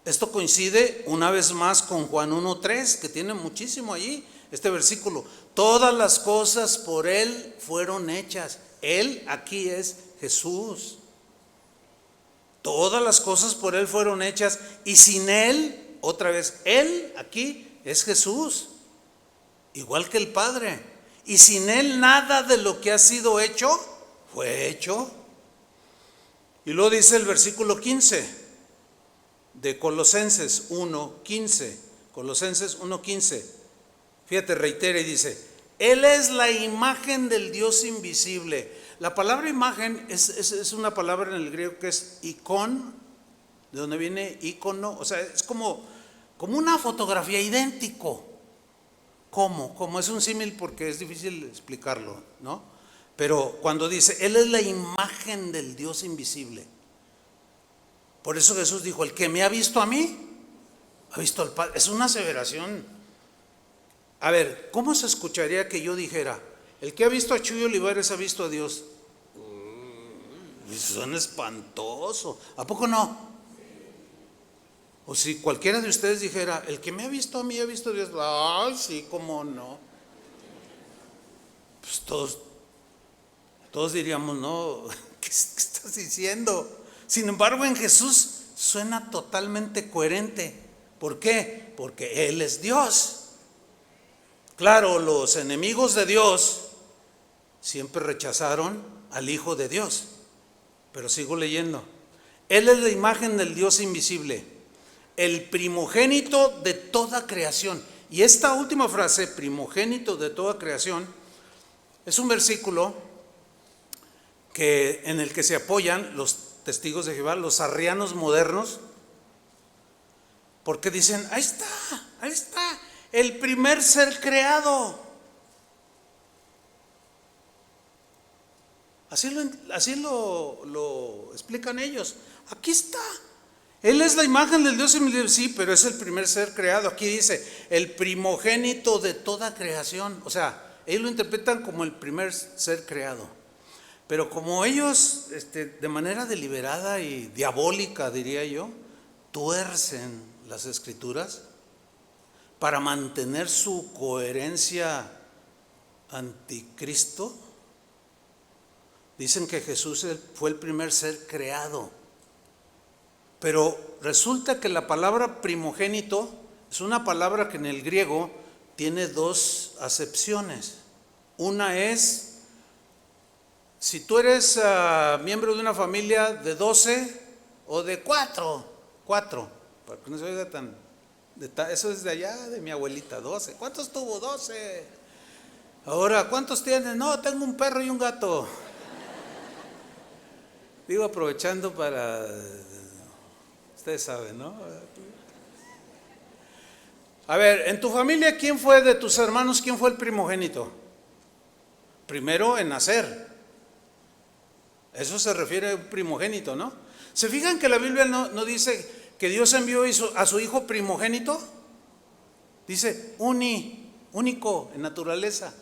Esto coincide una vez más con Juan 1:3, que tiene muchísimo allí, este versículo. Todas las cosas por Él fueron hechas. Él aquí es Jesús. Todas las cosas por Él fueron hechas y sin Él, otra vez, Él aquí es Jesús, igual que el Padre. Y sin Él nada de lo que ha sido hecho fue hecho. Y luego dice el versículo 15 de Colosenses 1:15. Colosenses 1:15. Fíjate, reitera y dice, Él es la imagen del Dios invisible. La palabra imagen es una palabra en el griego que es icon, de donde viene ícono, o sea, es como una fotografía, idéntico. ¿Cómo? Como es un símil porque es difícil explicarlo, ¿no? Pero cuando dice, Él es la imagen del Dios invisible. Por eso Jesús dijo, el que me ha visto a mí, ha visto al Padre. Es una aseveración. A ver, ¿cómo se escucharía que yo dijera, el que ha visto a Chuy Olivares ha visto a Dios? Suena espantoso. ¿A poco no? O si cualquiera de ustedes dijera, el que me ha visto a mí ha visto a Dios. Ay, sí, cómo no. Pues todos diríamos, no, ¿qué estás diciendo? Sin embargo, en Jesús suena totalmente coherente. ¿Por qué? Porque Él es Dios. Claro, los enemigos de Dios siempre rechazaron al Hijo de Dios. Pero sigo leyendo. Él es la imagen del Dios invisible, el primogénito de toda creación. Y esta última frase, primogénito de toda creación, es un versículo en el que se apoyan los testigos de Jehová, los arrianos modernos, porque dicen, ahí está, el primer ser creado. Así lo explican ellos. Aquí está. Él es la imagen del Dios invisible, sí, pero es el primer ser creado. Aquí dice, el primogénito de toda creación. O sea, ellos lo interpretan como el primer ser creado. Pero como ellos, de manera deliberada y diabólica, diría yo, tuercen las Escrituras para mantener su coherencia anticristo, dicen que Jesús fue el primer ser creado. Pero resulta que la palabra primogénito es una palabra que en el griego tiene dos acepciones. Una es, si tú eres miembro de una familia de 12 o de 4, para que no se oiga tan, eso es de allá, de mi abuelita, 12. ¿Cuántos tuvo? 12. Ahora, ¿cuántos tienes? No, tengo un perro y un gato. Digo, aprovechando para, ustedes saben, ¿no? A ver, en tu familia, ¿quién fue de tus hermanos? ¿Quién fue el primogénito? Primero en nacer. Eso se refiere a un primogénito, ¿no? ¿Se fijan que la Biblia no dice que Dios envió a su hijo primogénito? Dice único en naturaleza.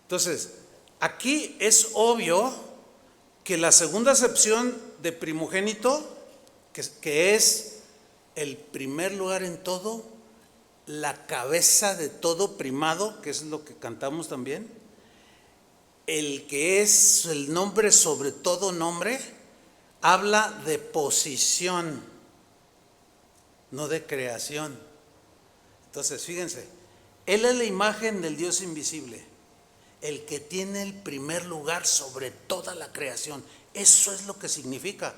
Entonces, aquí es obvio que la segunda acepción de primogénito, que es el primer lugar en todo, la cabeza de todo primado, que es lo que cantamos también, el que es el nombre sobre todo nombre, habla de posición, no de creación. Entonces, fíjense, Él es la imagen del Dios invisible, el que tiene el primer lugar sobre toda la creación. Eso es lo que significa.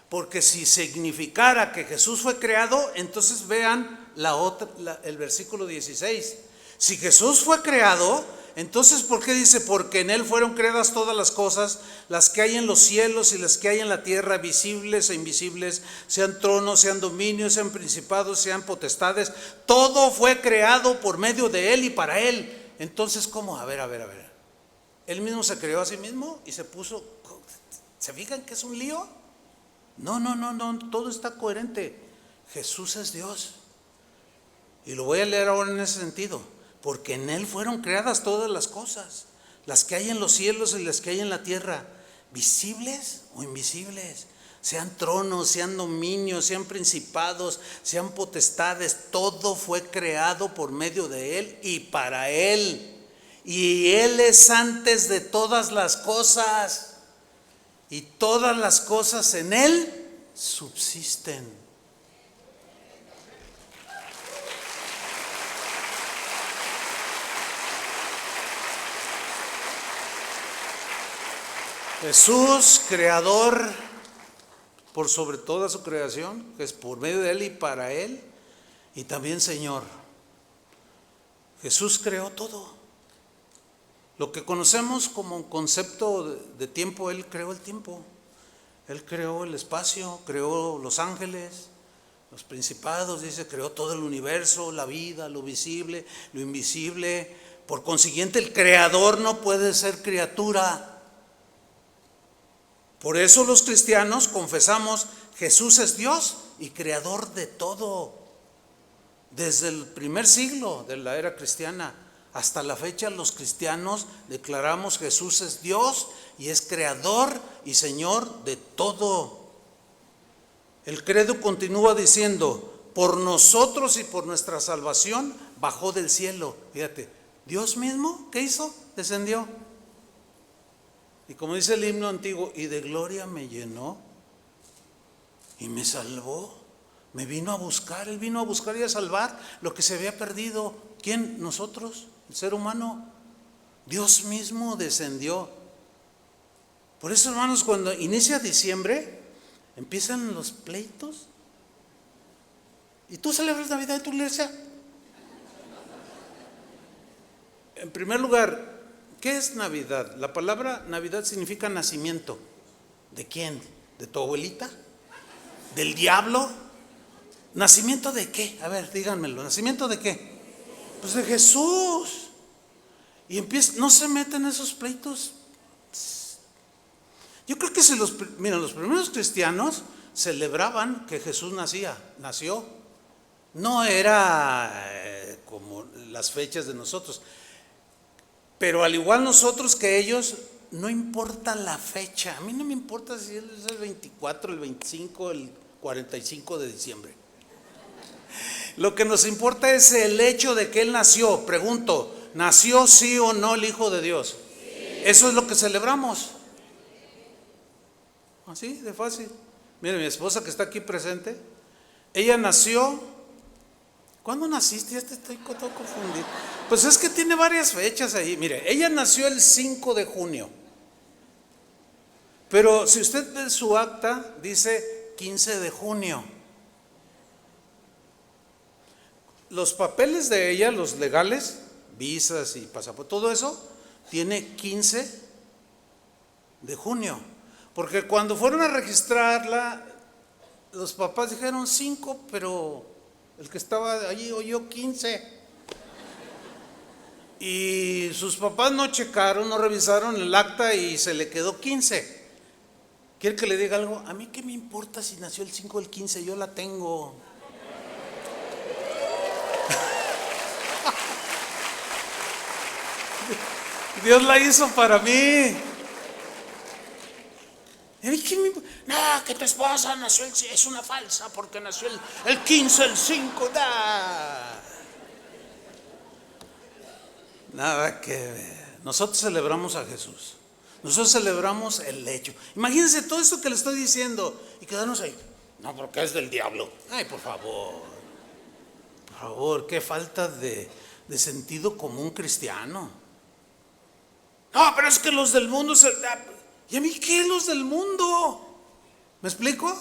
Porque si significara que Jesús fue creado, entonces vean el versículo 16. Si Jesús fue creado, entonces ¿por qué dice? Porque en Él fueron creadas todas las cosas, las que hay en los cielos y las que hay en la tierra, visibles e invisibles, sean tronos, sean dominios, sean principados, sean potestades. Todo fue creado por medio de Él y para Él. Entonces, ¿cómo? A ver. Él mismo se creó a sí mismo y se puso. ¿Se fijan que es un lío? No, todo está coherente. Jesús es Dios. Y lo voy a leer ahora en ese sentido. Porque en Él fueron creadas todas las cosas, las que hay en los cielos y las que hay en la tierra, visibles o invisibles, sean tronos, sean dominios, sean principados, sean potestades. Todo fue creado por medio de Él y para Él. Y Él es antes de todas las cosas. Y todas las cosas en Él subsisten. Jesús, creador por sobre toda su creación, que es por medio de Él y para Él, y también Señor. Jesús creó todo. Lo que conocemos como un concepto de tiempo, Él creó el tiempo. Él creó el espacio, creó los ángeles, los principados, dice, creó todo el universo, la vida, lo visible, lo invisible. Por consiguiente, el creador no puede ser criatura. Por eso los cristianos confesamos: Jesús es Dios y creador de todo. Desde el primer siglo de la era cristiana hasta la fecha, los cristianos declaramos: Jesús es Dios y es creador y Señor de todo. El credo continúa diciendo: por nosotros y por nuestra salvación bajó del cielo. Fíjate, Dios mismo, ¿qué hizo? Descendió. Y como dice el himno antiguo, y de gloria me llenó y me salvó. Me vino a buscar, Él vino a buscar y a salvar lo que se había perdido. ¿Quién? Nosotros, el ser humano. Dios mismo descendió. Por eso, hermanos, cuando inicia diciembre, empiezan los pleitos. ¿Y tú celebras Navidad en tu iglesia? En primer lugar, ¿qué es Navidad? La palabra Navidad significa nacimiento. ¿De quién? ¿De tu abuelita? ¿Del diablo? ¿Nacimiento de qué? A ver, díganmelo. ¿Nacimiento de qué? Pues de Jesús. Y no se meten esos pleitos. Yo creo que los primeros cristianos celebraban que Jesús nació. No era como las fechas de nosotros. Pero al igual nosotros que ellos, no importa la fecha. A mí no me importa si es el 24, el 25, el 45 de diciembre. Lo que nos importa es el hecho de que Él nació. Pregunto, ¿nació sí o no el Hijo de Dios? Sí. Eso es lo que celebramos. Así de fácil. Mire, mi esposa que está aquí presente, ella nació. ¿Cuándo naciste? Ya te estoy todo confundido. Pues es que tiene varias fechas ahí. Mire, ella nació el 5 de junio. Pero si usted ve su acta, dice 15 de junio. Los papeles de ella, los legales, visas y pasaporte, todo eso, tiene 15 de junio. Porque cuando fueron a registrarla, los papás dijeron 5, pero el que estaba allí oyó 15. Y sus papás no checaron, no revisaron el acta y se le quedó 15. ¿Quiere que le diga algo? A mí qué me importa si nació el 5 o el 15, yo la tengo. Dios la hizo para mí. ¿Y a mí qué me importa? No, que tu esposa nació, es una falsa porque nació el 15, el 5. Nada que ver. Nosotros celebramos a Jesús. Nosotros celebramos el hecho. Imagínense todo esto que le estoy diciendo y quedarnos ahí. No, porque es del diablo. Ay, por favor, qué falta de sentido común cristiano. No, pero es que los del mundo ¿y a mí qué los del mundo? ¿Me explico?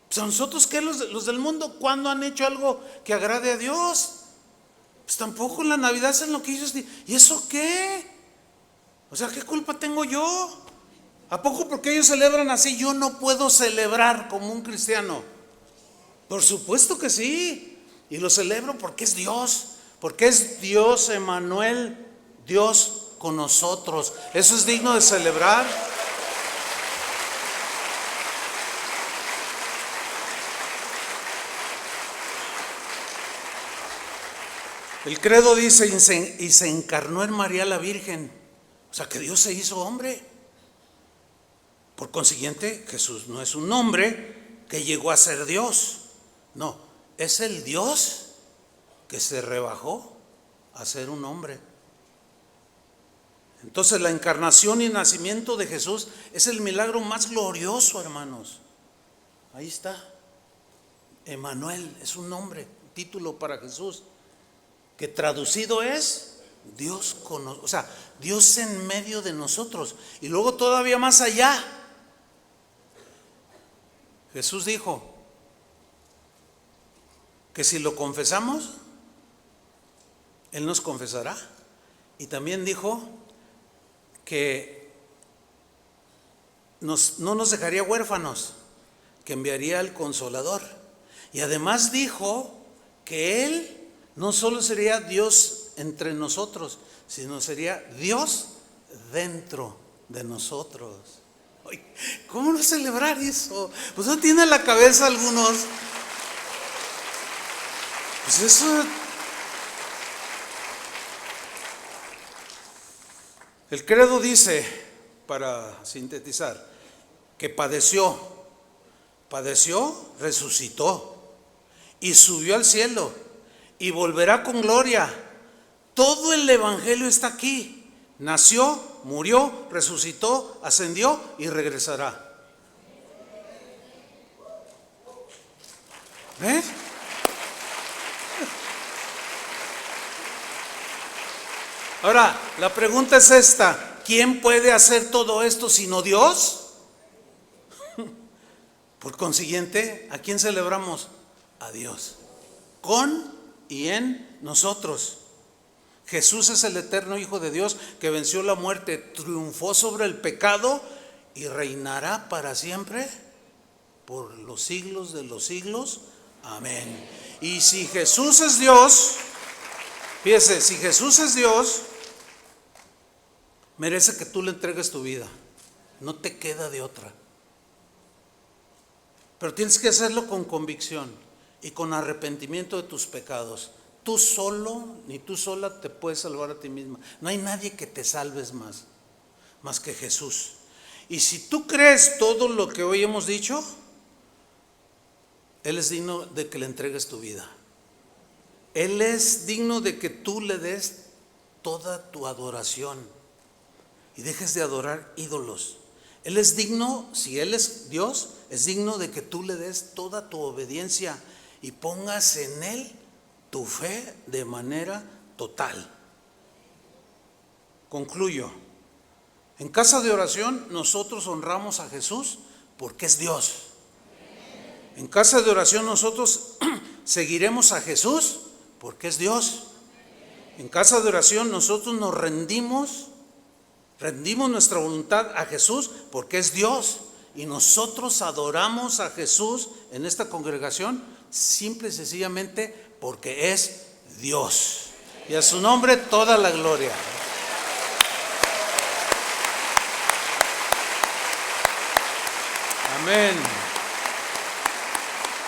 Pues a nosotros qué los del mundo, ¿cuándo han hecho algo que agrade a Dios? Pues tampoco en la Navidad hacen lo que ellos dicen. ¿Y eso qué? O sea, ¿qué culpa tengo yo? ¿A poco porque ellos celebran así yo no puedo celebrar como un cristiano? Por supuesto que sí. Y lo celebro porque es Dios. Porque es Dios Emmanuel, Dios con nosotros. Eso es digno de celebrar. El credo dice, y se encarnó en María la Virgen. O sea, que Dios se hizo hombre. Por consiguiente, Jesús no es un hombre que llegó a ser Dios. No, es el Dios que se rebajó a ser un hombre. Entonces la encarnación y nacimiento de Jesús es el milagro más glorioso, hermanos. Ahí está. Emmanuel es un nombre, un título para Jesús, que traducido es Dios con nosotros, o sea, Dios en medio de nosotros. Y luego todavía más allá, Jesús dijo que si lo confesamos, Él nos confesará. Y también dijo que no nos dejaría huérfanos, que enviaría al Consolador. Y además dijo que Él no solo sería Dios entre nosotros, sino sería Dios dentro de nosotros. ¿Cómo no celebrar eso? Pues no tiene en la cabeza algunos. Pues eso. El credo dice, para sintetizar, que padeció, resucitó y subió al cielo y volverá con gloria. Todo el evangelio está aquí. Nació, murió, resucitó, ascendió y regresará. ¿Ves? Ahora, la pregunta es esta: ¿quién puede hacer todo esto sino Dios? Por consiguiente, ¿a quién celebramos? A Dios, con y en nosotros. Jesús es el eterno Hijo de Dios que venció la muerte, triunfó sobre el pecado y reinará para siempre por los siglos de los siglos. Amén. Y si Jesús es Dios, fíjese, si Jesús es Dios, merece que tú le entregues tu vida. No te queda de otra. Pero tienes que hacerlo con convicción y con arrepentimiento de tus pecados. Tú solo, ni tú sola te puedes salvar a ti misma. No hay nadie que te salves más que Jesús. Y si tú crees todo lo que hoy hemos dicho, Él es digno de que le entregues tu vida. Él es digno de que tú le des toda tu adoración y dejes de adorar ídolos. Él es digno, si Él es Dios, es digno de que tú le des toda tu obediencia y pongas en Él tu fe de manera total. Concluyo. En casa de oración nosotros honramos a Jesús porque es Dios. En casa de oración nosotros seguiremos a Jesús porque es Dios. En casa de oración nosotros nos rendimos nuestra voluntad a Jesús porque es Dios. Y nosotros adoramos a Jesús en esta congregación simple y sencillamente porque es Dios. Y a su nombre toda la gloria. Amén.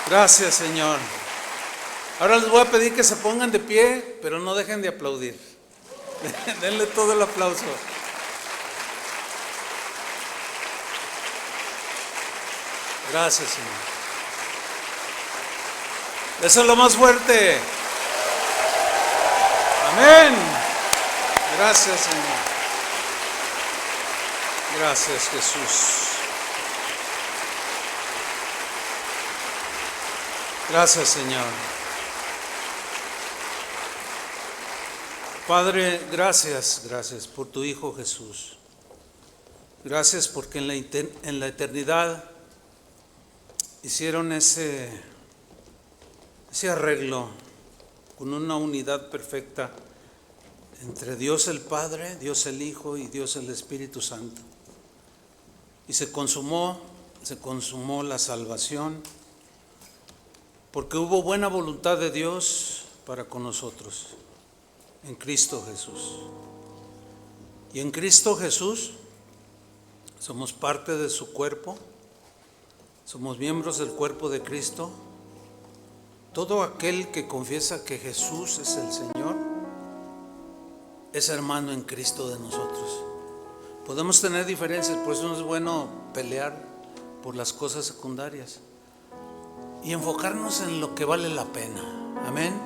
Gracias, Señor. Ahora les voy a pedir que se pongan de pie, pero no dejen de aplaudir. Denle todo el aplauso. Gracias, Señor. Eso es lo más fuerte. Amén. Gracias, Señor. Gracias, Jesús. Gracias, Señor. Padre, gracias por tu Hijo Jesús. Gracias porque en la eternidad hicieron ese arreglo con una unidad perfecta entre Dios el Padre, Dios el Hijo y Dios el Espíritu Santo. Y se consumó la salvación, porque hubo buena voluntad de Dios para con nosotros en Cristo Jesús. Y en Cristo Jesús somos parte de su cuerpo, somos miembros del cuerpo de Cristo. Todo aquel que confiesa que Jesús es el Señor es hermano en Cristo de nosotros. Podemos tener diferencias, por eso no es bueno pelear por las cosas secundarias y enfocarnos en lo que vale la pena. Amén.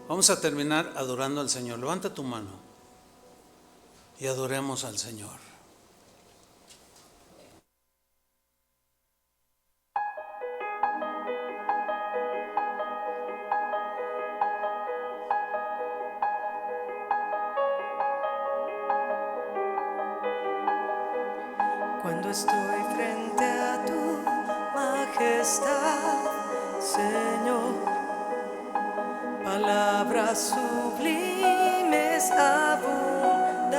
Vamos a terminar adorando al Señor. Levanta tu mano y adoremos al Señor. Cuando estoy frente a tu majestad, Señor, palabras sublimes abundan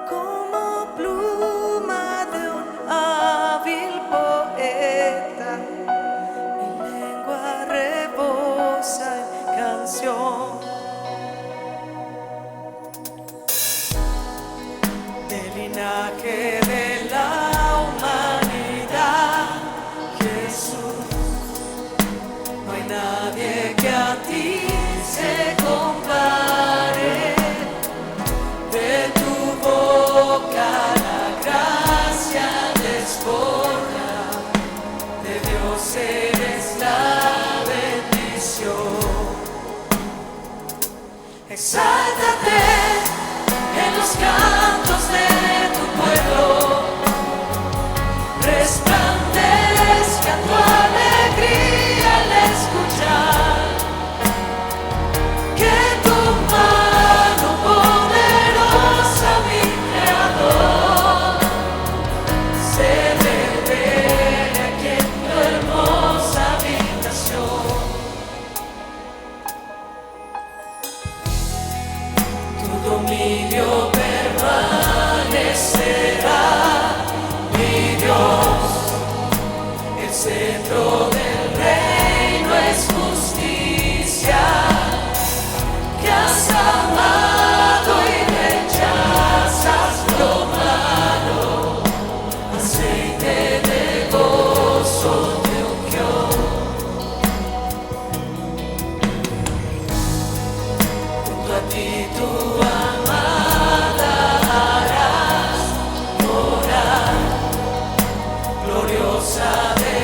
como pluma de un hábil poeta. Mi lengua rebosa en canción del linaje de la humanidad, Jesús. No hay nadie que a ti se compare. De tu boca la gracia desborda. De Dios eres la bendición. Exáltate en los cantos de tu pueblo, resplandezca tu alegría al escuchar que tu mano poderosa, mi Creador, se revele aquí en tu hermosa habitación. Tu dominio permanecerá, mi Dios. El centro del reino es justicia, que has amado y rechazas lo malo. Aceite de gozo te ungió. Junto a ti tu amada harás morar, gloriosa de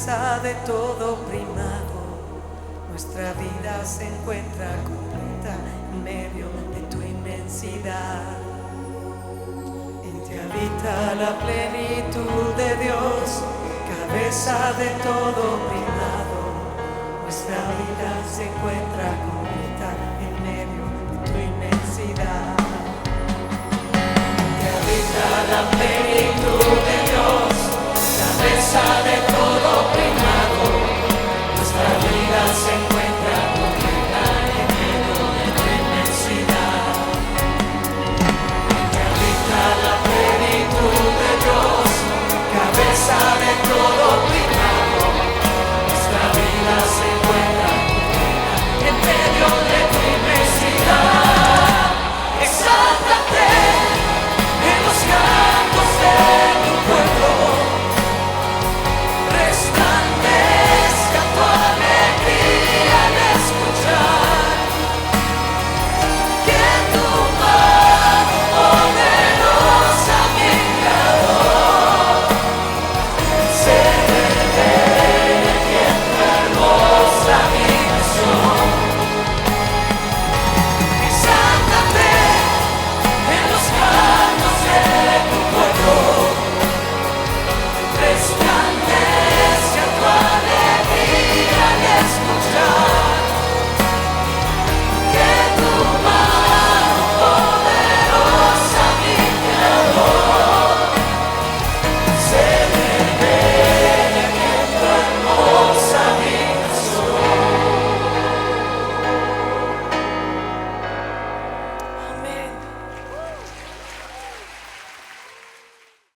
cabeza de todo primado, nuestra vida se encuentra completa en medio de tu inmensidad. En ti habita la plenitud de Dios, cabeza de todo primado, nuestra vida se encuentra completa